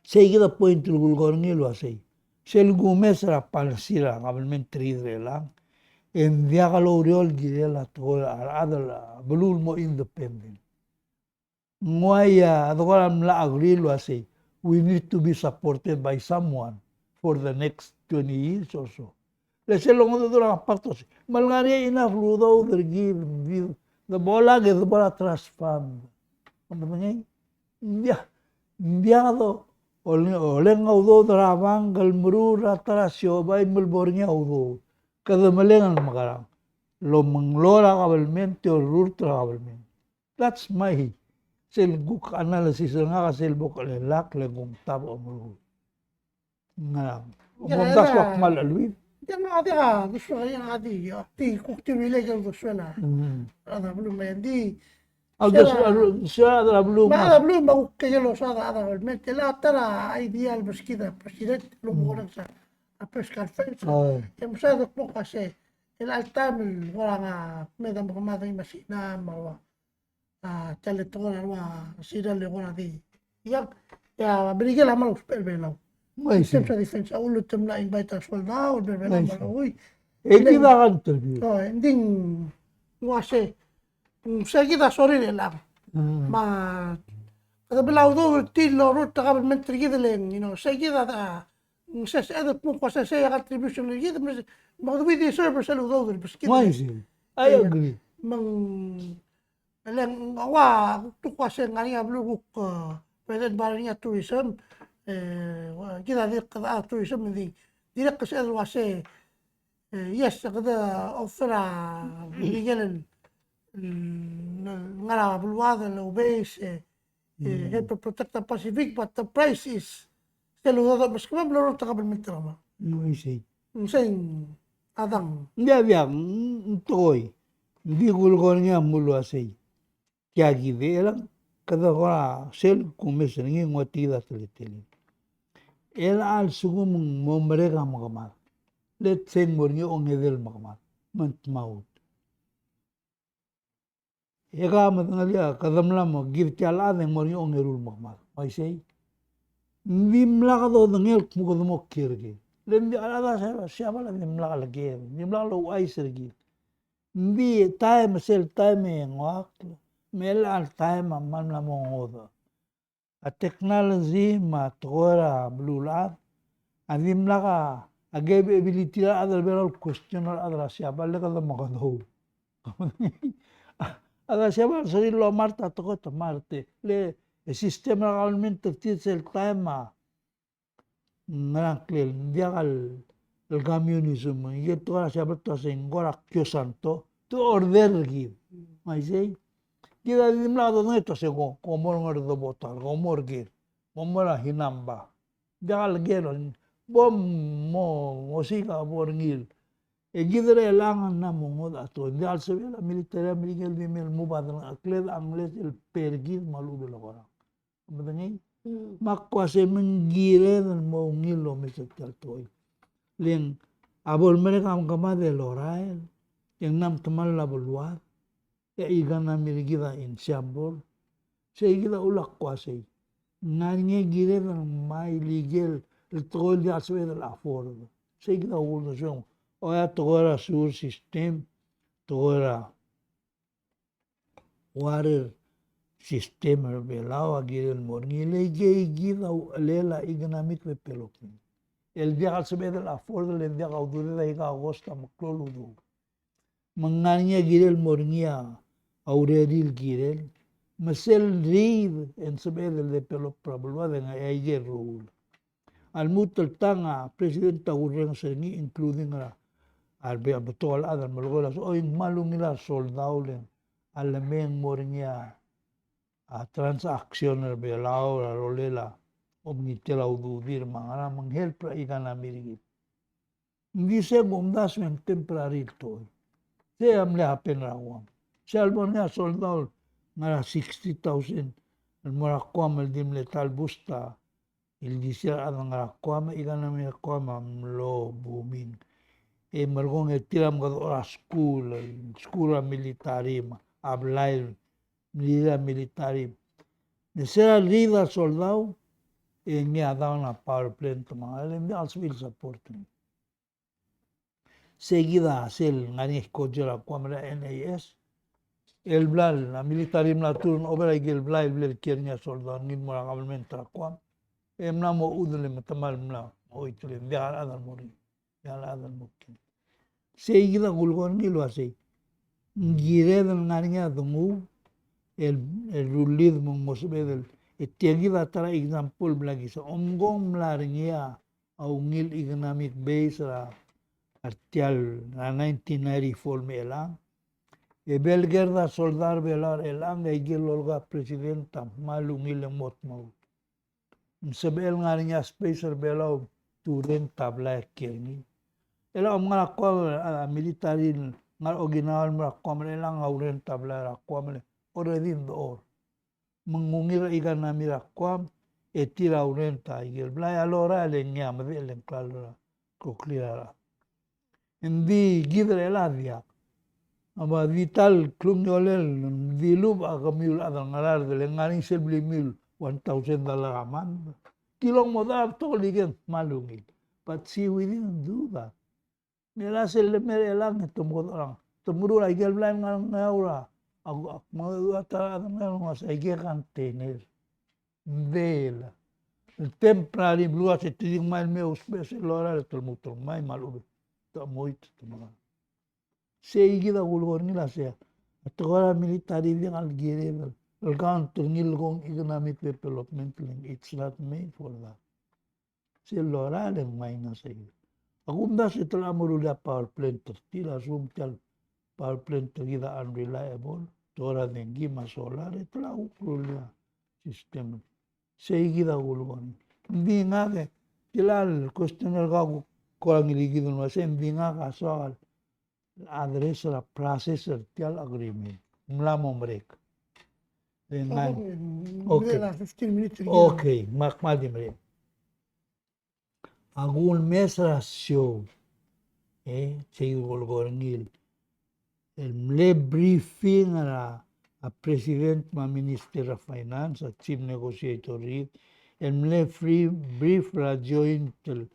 say the point to gulgornil wa say sel gumesra palsira government tridre lang en diagalo uriol girela to adala belul mo independent. Ngoya adoram la agrilo say we need to be supported by someone for the next 20 years or so. Let's say long do la partos. Malgaria enough ludo give the bola get the bola trust fund. Diado olenga udo drabangal murura trasio bay mulbornya udo. Kada malengan magarang lo manglora government or rurtra government. That's my selguk analysis nga selbuk lak legum tab omru. Nga umondas wak malalwi. Yan ati gusto yan ati kukti village gusto na. Ada belum mendi. Siya ada belum. Ma ada belum mau kayalo sa ada government la tara ideal bas kida president lo mo sa a pescar fence. Yang saya po kasi el altam orang medam kamata masina mawa chale tona wa sira le gona di ya brigel amal spel belau Mai tem si. sa defensa ulut tem la invite as well now be belau Mai si. maloi Kita kan terbiasa. oh ending ngase sa kita sorry le lang ma kada belau do tilo rut ta kabel mentri kita len sa kita sa ada pun kuasa saya contribution le kita ma do we server sa do bes kita Mai si. I agree. mang lang awa tu kuasa ngani ablu president barangnya tourism kita di kada tourism di direct kasi wase yes kada offer bigyan ngara bulwada lo base help to protect the Pacific but the price is still mas kama bloro ta kabel mitrama Mai si. saying adang Hindi toy. Hindi gulgon niya mulu asay. Kaya gide elang kada kora sel kumis ngi ngotida tilitilin. Ela al sugu mo mereka makamat. Let's say morngi ong edel makamat. Maut. Ega matngalia kadamla mo girti ala de morngi ong erul makamat. Mai say. Nimla ka do ngel mo mo kirgi. Lendi ala siapa la nimla lagi. Nimla lo ai sergi. Mbi time sel time ngak. Mel al time man la mo ngoda. A technology ma tora blulat. Adim la ka agay ability la adal beral question la adal siapa la kada makado. Adal siapa sari lo marta to ko marte. Le sistema realmente tiene time ma nangkel dia el communismo y toda siapa to sengora kyo santo to order gi. Mai sei kita di mlado neto sego como ngordo botar como orgir como la hinamba dia gero bom musika borngil e gidre langan na mongod ato dia se la military miguel de mel mubadal akled angles el pergir malu de logora madangi makwa se mengire del mongilo mesetal toy len abol mereka kama de lorael yang nam temal la bolwar ya igana mirigida in Siambol. Seguida ulak kwasay. Nanye gire ng may legal el tol de aswe del afordo. Seguida ulo siya. O ya togora sur system, togora water system belao agir el morni lege gida lela iganamit le pelopin. El dia aswe del afordo le dia gaudure da iga agosta makloludo. Manganya girel mornia aureril girel masel reid en sabedel de pelo problema de ayer rule al mutal tanga presidenta ureng serni including albe abtol adal malgolas o in malungila soldaulen alameng mornia a transactioner belao la rolela omnitela ududir mangara manghelp igana mirigi dice bomdas men temporary toy se amle hapen rawam Salmonia soldado ngara 60,000 el morakwam el dim letal busta il disya ang ngarakwam igana mi kwam lo booming e margong tiram ga ora school military ablay military de ser líder soldado e ni ada una power plant ma el mi als will support seguida sel ngani escoger kwam la NAS el blal la military na turn over el blal el kiernya soldado ngin mo government trakwam emna mo udle matamal mla o itle dia ala mori dia ala mokin seguida gulgon ni lo así gire del ngarinya dungu el rulid mo mosbe del etiagida tara example blagi so omgom mlaringia au ngil economic base ra artial na 1994 melang e belgerda soldar belar elang e gilolga presidenta malungil mot mau sebel ngarinya spacer belau turen tabla kirni ela ngala ko military ngal original mra ko elang auren tabla ra ko already do mengungir ikan namira ko e tira auren ta igel bla alora le nyam de le klala kokliara Hindi gider eladia. Aba vital klum yolel dilub agamil adal ngalar de lengaring selbli mil $1,000 a month. Kilong mo da to ligen malungi. But see, we didn't do that. Nila sila mere elang tumgo orang. Tumuro ay gelblan nga ngaura. Ako mga ata nga mas ay gekan tener. Vela. Temporary blue at titing mal me special lora tumutong may malubi. Tamoit tumaga. Seigida gulgor nila siya. At agora military din Algeria. Alcanto nilgong economic development link. It's not made for that. Si lora lang may na sa iyo. Agunda si tala murula power plant tila sumtal power plant gida unreliable. Tora dengi masolar itla ukrulia system. Seigida gulgor. Hindi nga ke kilal questioner ka ko ang iligid mo sa hindi nga kasal. Address la processor tial agreement. Mula mo break. Okay. 15 minutes. Okay, makmadi break. Agun mesra show. Siguro gorngil. El mle briefing a President ma Minister of Finance at Chief Negotiator Reed. El mle free brief la joint el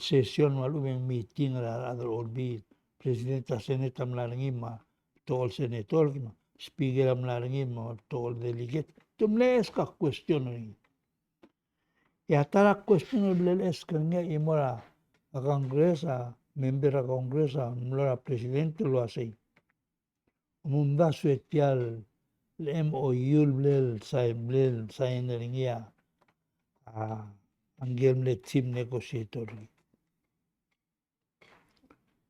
session malumeng meeting la other orbi. President sa Senate am larangi ma tol senator ma speaker am larangi ma tol delegate. Tumle eska question ring. Ya tara question blel eska nga imora a Congress a member a Congress a mlora presidente lo asay. Munda suetial el MOU blel sign ringia a angel le team negotiator.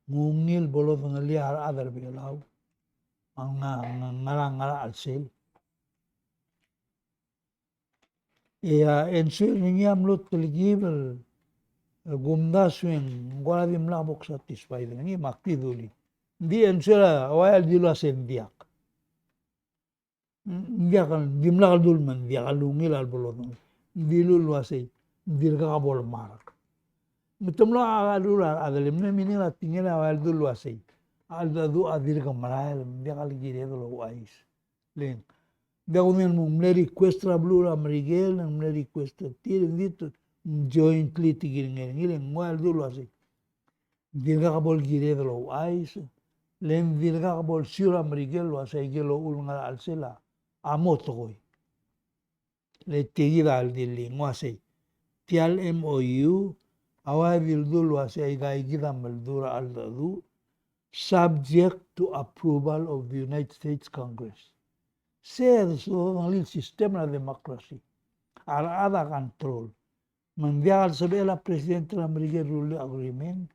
Ngungil bolot ngaliar adar bilaw ang ngara alsel ensure niya mlut eligible gumda swing wala dim labok satisfied ngi makiduli di ensure awal dilo sendiak dia kan dimla dul man dia kalungil al bolot dilul wasay dirga kabol marak Mutumlo alura adalim na minila tingela awal dulu asay. Aldadu adir kamaral dia kali gire dulu ais. Len. Dia umen mumle request la blura Miguel na mumle request tir dito jointly tigir ngel awal dulu asay. Dirga kabol gire dulu ais. Len dirga kabol sura Miguel lo asay gelo ulnga alsela. Amoto koy. Le tigira al dili ngwasay. Tial MOU awal dulu asay gaigida maldura aldadu subject to approval of the United States Congress. Says so ang sistema na democracy. Ada control. Mandial sabi la presidente ng Amerika rule agreement.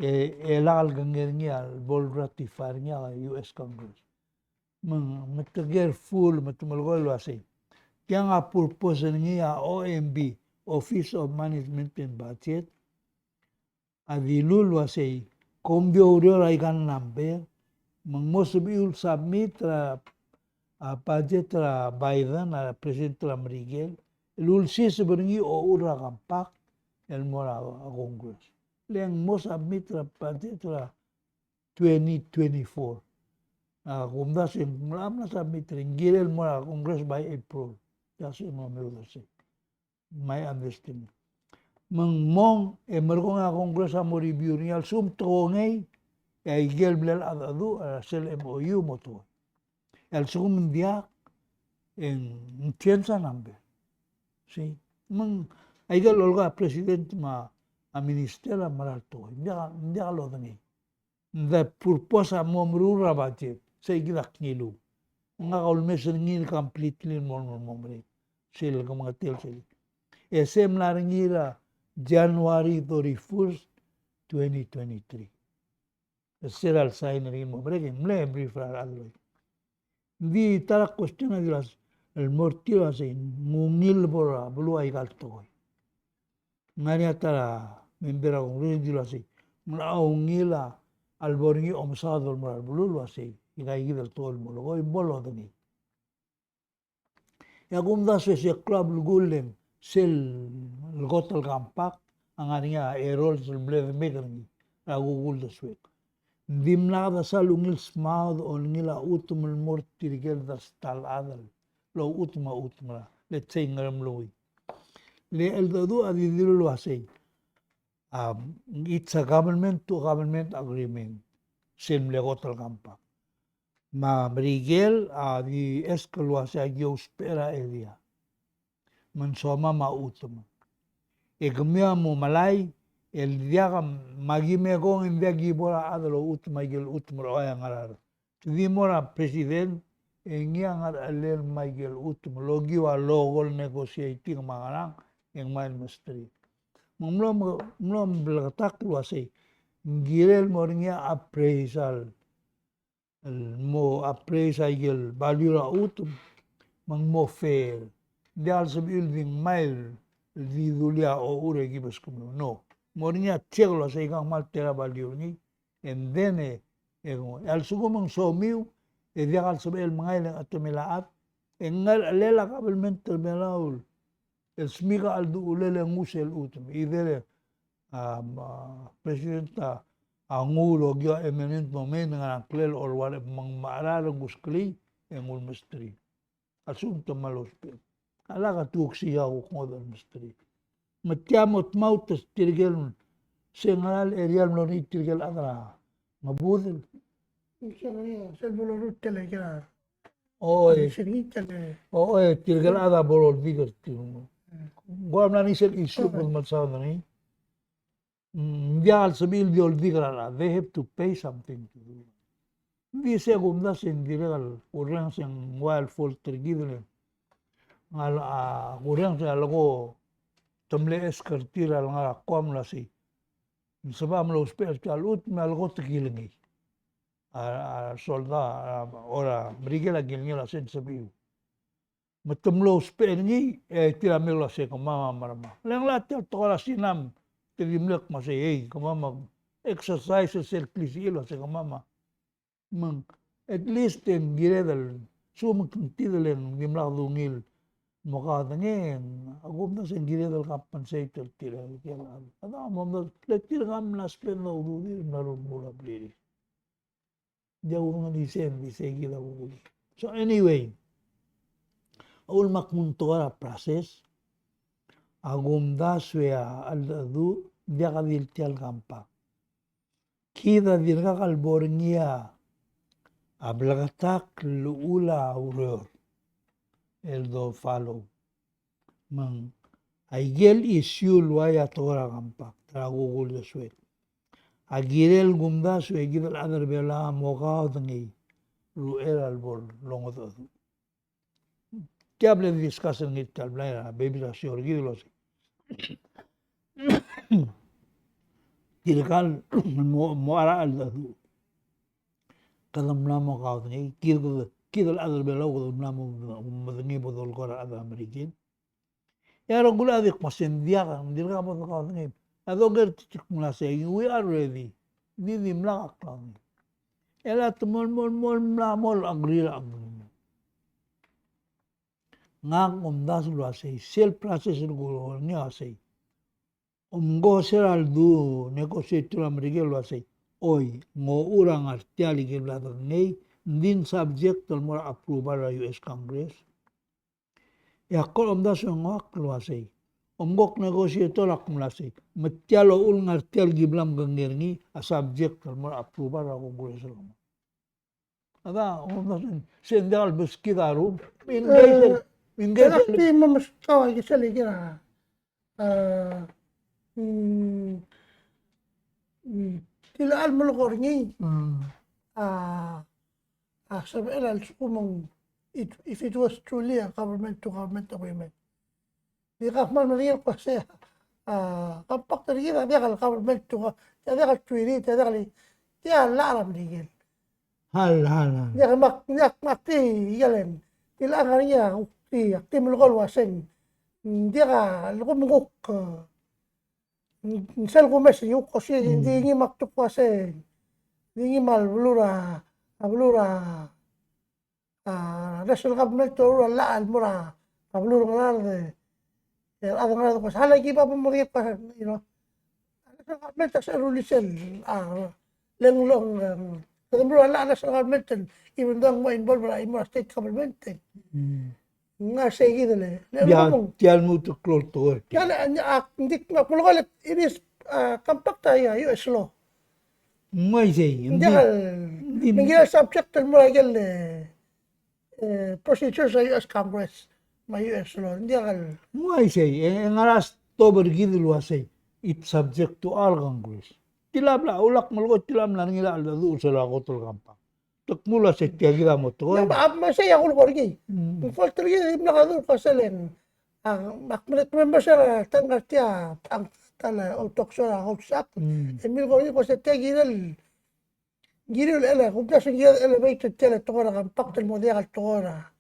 Elal ganger niya bol ratify niya US Congress. Matager full matumalgol asay. Kaya nga purpose niya OMB Office of Management and Budget, adilul wasay, kumbyo uriyo raikan number, mangmosubiul submit budget Biden, President Miguel, ilulsi sebenarnya o ura kampak, el mora Congress. Leng mo submit budget 2024. Kumda sin mlam na submit ring gilel mora Congress by April. Kasi mo say. My understanding. Mong mergo nga Congress mo review niya sum to ngay ay gelblel adadu sel MOU mo to. El sum dia en piensa number. See? Ay gel olga president ma a minister maral to. Dia lo dangi. The purpose mo mrura budget say gilak nilu. Nga almost ngil completely mo momre. Sil ko mga tel sil. SM laringira January 31st, 2023. Seral sign rin mo. Breaking mle brief alloy. Di tara question na dilas el mortio asin mungil bora bulu ay kalto. Ngari tara member akong rin dilas mula ungila alborngi omsador moral bulu asi ikay gidal tol mo loy bolo dani. Ya gumda se club gulen sel gotal kampak ang nga error sul bled maker ni agugul da swek. Dimna da sal ungil smaud on ngila utumul morti rigel da stal adal. Lo utma. Let's say ngaram lowi. Le el dadu adidilu lo asay. It's a government to government agreement. Sim legotal kampa. Ma Miguel di eskalwa sa spera area. Mansoma utama. Egamia mo malay el diaga magime gong en dia gibora adalo utama roya ngarar. Di mora president engia ngar alel Miguel utama logi wa logol negotiating mangarang yang main mestri. Mlom belaktak luasay. Girel moringia appraisal. Mo appraisal value ra utum mang mo fair. Dia al building mile di dulia o ure gibas kumo. No. Moringia check luasay kang mal tera value ni. And then al sugumang somiu dia al el mangail at tumilaat. Engal alela kabelment termelaul. El smiga al du ulele ngusel utum. Idere presidenta angulo gyo eminent moment nga klel or wala mang maararang guskli engul mestri. Asunto malospel. Ala ka tuok siya ko kodal mestri. Matiamot mautas tirgel sengal erial no ni tirgel adra. Mabudel. Selbolorut tele kira. Oy. Oy. Tirgel adra bolol bigar tirumo. Gua na ni sel isu pun matsaw na ni. Dia al sabil diol digrala. They have to pay something to do. Di siya gumda sin diregal. Urang siyang wild fall tergidle. Urang siya lago tamle eskartira nga kom la si. Sabam lo special ut me algo tegilingi. Solda ora brigela gilngi la sen sabiu. Matumlo spengi tira me la se mama marama. Lang latel to la sinam. Tilimlek masay kamama exercise self-clean la se kamama. Mang at least en giredal sumang tidalen dimla dungil mukadangin agum na sen giredal compensator tira kaya ada mamda letir ngam na spend no dudi na mula bliri jauh nga di segi la uli. So anyway ul makmuntora process agum da swea aldadu dia kadil tial kampa kida dirga kalborngia ablagatak luula uror el do follow mang aigel issue luaya tora kampa tragugul de swet agirel gumda swe gidal adar bela moga dangi ruel albor longo Diable discussing it talbla baby la sior gidolos Tirkal moara al kadam lamo kau ni kidal adal belaw kadam lamo madani bodol kora ada Amerikin ya regular dik masin dia kan dirga mo kau ni adoger tik mula say we are ready di mla kau ela tumol mla mol agrira ngak umdas lu asay self process lu ni asay Umgo seral du negotiator Amerikano asay oy ngo urang artiali giblado ngay din subject al mora approval la US Congress ya kol umdas ngok lu asay umgok negotiator akumlasay matialo ul ngartial giblam gangerngi a subject al mora approval la Congress ada umdas sendal beskidaru Kaya di mamaskaw ay kisali kira. Tilaan mo lukor niya. Sabi elal sumong if it was truly a government to government agreement. Di ka man maniyan pa siya. Kampak na rin dia kal government to dia kal tweety dia kal dia laram digil. Hal. Dia makti yalen. Tilaan nga niya akti mo lukor waseng. Dia ka lukumugok misal ko mes yung kasi hindi ngi maktuk kasi hindi ngi malulura national government to laan mura malulura ngarde ada ngarde ko sana giba mo pa you know Mental sa rulisan, lenglong, kadamro ala sa mental, even though mo involved mo state government, nga sa gidale. Ya, tiyan mo to klor to. Kaya hindi mapulokalit, it is compact tayo, US law. Ngay say, Hindi ka, hindi subject mo lagyan procedure sa US Congress, may US law. Hindi ka, ngay say, ang aras to bergidil wa say, it's subject to all Congress. Tilabla, ulak mo ko tilam na ngila alda do sa ko tol kampa. Tukmula sa tiyagira mo to. masaya ko ko rin. Kung fault rin, nakadul ko sa len. Remember siya, tanggal tiya, ang tala, o tokso na, hopsak. Emil ko rin ko sa tiya, ginil, kung nasa ginil, elevated tiya, tukora, ang paktal mo diya, tukora,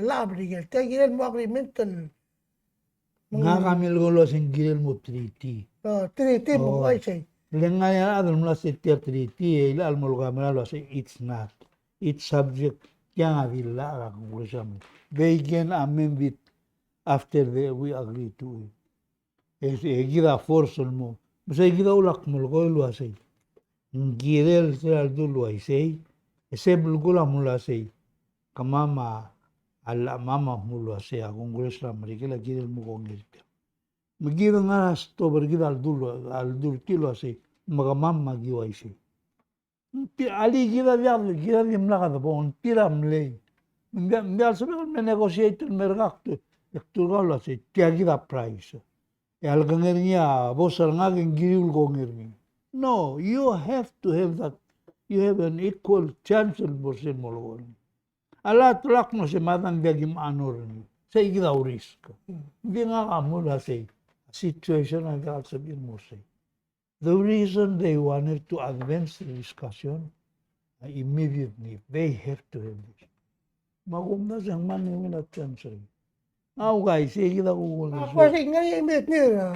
laab rin, tiya, ginil mo agreemental. Nga kami lulo sing gilil mo treaty. Treaty mo, ay say. Lenga ya adal mula sa tiya treaty, ilal mo lugar mula say it's not. It's subject kaya nga villa ka Congress mo. They can amend it after we agree to it. Gira force mo. Basta gira ulak mo lugar luwa say. Girel sila luwa say. Esebul gula mula say. Kamama ala mama mula say. Congress la marikila girel mo Congress. Magira nga sto bergida al dul tilo say. Magamama giwa say. Ali gira di mlaka da bon tira mlei. Mbial sabi ko me negotiate el mergakto. Ekturgalo say tiagira price. E alganger niya bosal ngagin giriul gonger ni. No, you have to have that. You have an equal chance of bosin molgon. Ala tulak mo si madang biagim anor ni. Say gira risk. Hindi nga kamula say situation ang sabihin mo say. The reason they wanted to advance the discussion immediately, they have to have this. Magumda siyang maningin at chancery. Ako guys, sige na kukulit. Kasi nga yung immediate niya,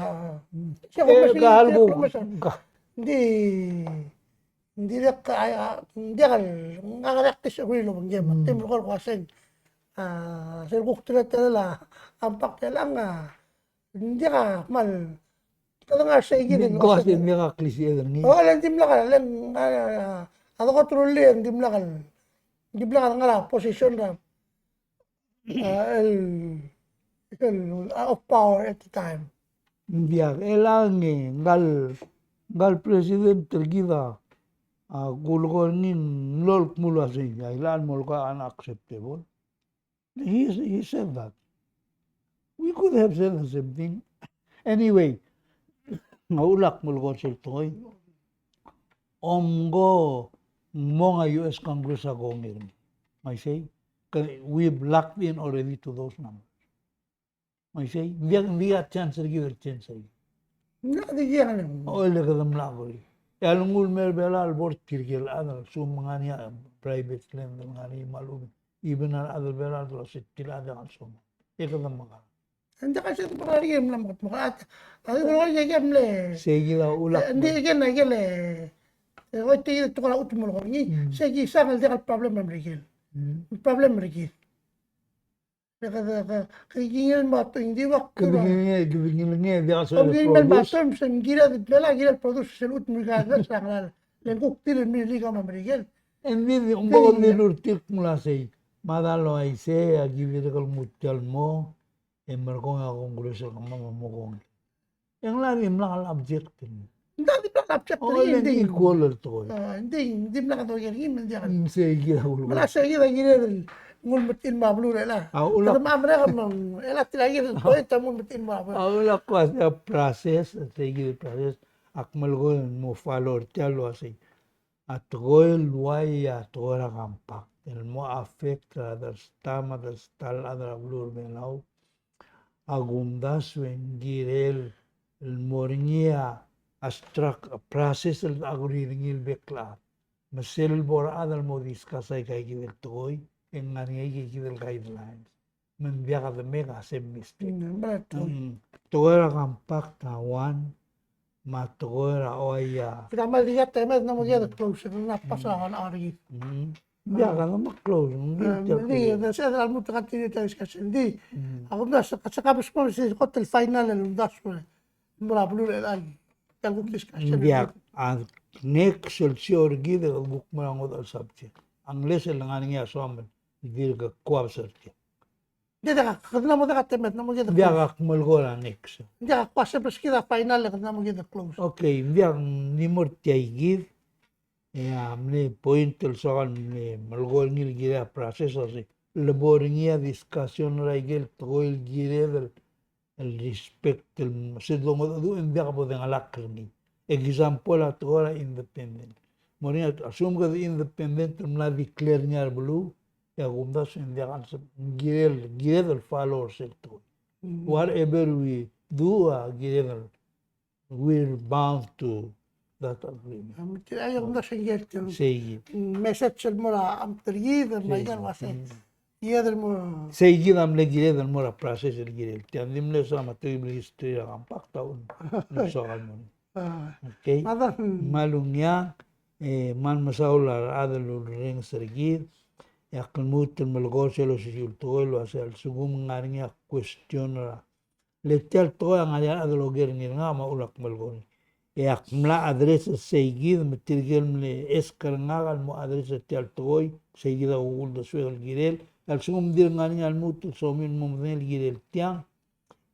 siya Kahalbo. hindi na ngakaraktis ako yung lumang game. Timur ko kasi, sirkuk tila ampak tila hindi ka mal, ito nga sa igin. Kasi hindi ka klisi yan. Oo, lang timla ka, ako ko truly, timla ka, nga posisyon na, of power at the time. Hindi ka, ngal presidente gida, gulgonin lolk mula siya, ilan mo ka unacceptable. He said that. We could have said the same thing. Anyway, maulak mo ko siya ito. Omgo mga US Congress ako ngayon. I say, we've locked in already to those numbers. I say, hindi ka chance give a chance. Nakadiyan lang. O, ilagam lang ako. Alam mo, merbela albort kirkil adal, so mga niya private land mga niya malumi. Even na adal bela adal sa tilada kan suma. Ikadam mga. Hindi kasi ito parang lang mo. At ko lang yung le. Sige daw, ulak. Hindi yan le. Wait, ito ko lang utmo ko. Sige, sangal di ka problem ng rigil. Problem rigil. Kagingin mo ito, hindi wakto. Kagingin niya, di ka sa Kagingin mo ito, gila produce sa utmo ka. Sangal. Lengkok tilin minili ka mamrigil. Hindi, umbagot nilurtik mula say. Madalo ay say, agibir ka mutyal mo. Emerkong ako Kongreso ng mga mukong. Yung lalim lang ang objective. Hindi lang objective. Hindi equal to. Hindi lang ito. Hindi sige daw. Wala sige lang gina ngulmat ilmablo nila. Pero maamra ka mang, elat lagi rin po, ito ngulmat ilmablo. Ulak ko sa process, sige process, akmal ko mo follow talo asi. At goil waya tora kampak. El mo affect others, tama das tal adra blur belau. Agumdas when girel el mornia astrak a process el agriringil bekla. Masel bor adal mo discussay kay gidel toy en ngani gidel guidelines. Men biaka de mega sem mistake. Toera kampak tawan matoera oya. Kita malihat temes na mo gyud close na pasahan ari. Hindi ka na mag-close. Hindi, sa almuta ka tinitayos kasi hindi. Ako na, sa kapos ko, sa hotel final, das mo na. Mura, bulu na lang. Kalkuk discussion. Hindi ang next Excelsior gida ka gukma ang udal sabti. Ang lesson lang nga niya sa amin, hindi ka kuwab sabti. Hindi ka, kada mo na temet, na mo gita Hindi close. ka kumalgo na next. Hindi ka, kwasa pas kita final, kada mo gita close. Okay, hindi ang nimor tiyaygid. Amne point sa kan malgol ngil gira process asi labor ngia discussion raigel toil gira el respect el sidlo mo do hindi ka po dengan lakni example at ora independent moria assume ka independent na declare niya bulu ya gumdas hindi ka sa gira el followers to whatever we do gira we're bound to that agreement. Ayaw na siya gert. Say Message mo na, am tergider, na yan, kasi. Iyader mo. say am le gire dal mora process el gire ti andim le sa matu history ang pakta un so kan okay Mada, malungya man masaula adal ring sergid yakun mutul malgoselo si ultolo asal sugum ngarnya question le tel to ang ada adal oger ni nga maulak malgon yak mla adresa seguid metirgel mle eskar ngagal mo adresa tel toy seguida ugul do suel girel al sum dir ngani al mutu somin mom del girel tiang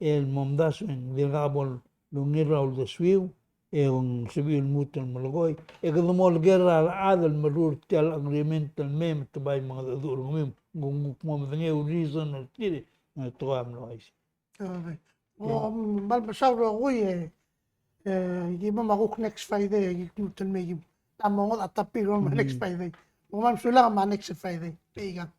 el momdas en dirgabol lungir raul do suiu e un subiu mutu malgoy e gdmol gerra al adal marur tel agreement al mem tabay mga dur mem gum mom denge reason al tire to am no is malbasaw ro ko hindi mo makuk next Friday, gikutan may tamongot at tapiro next Friday. Umam sila ka next Friday. Pigan.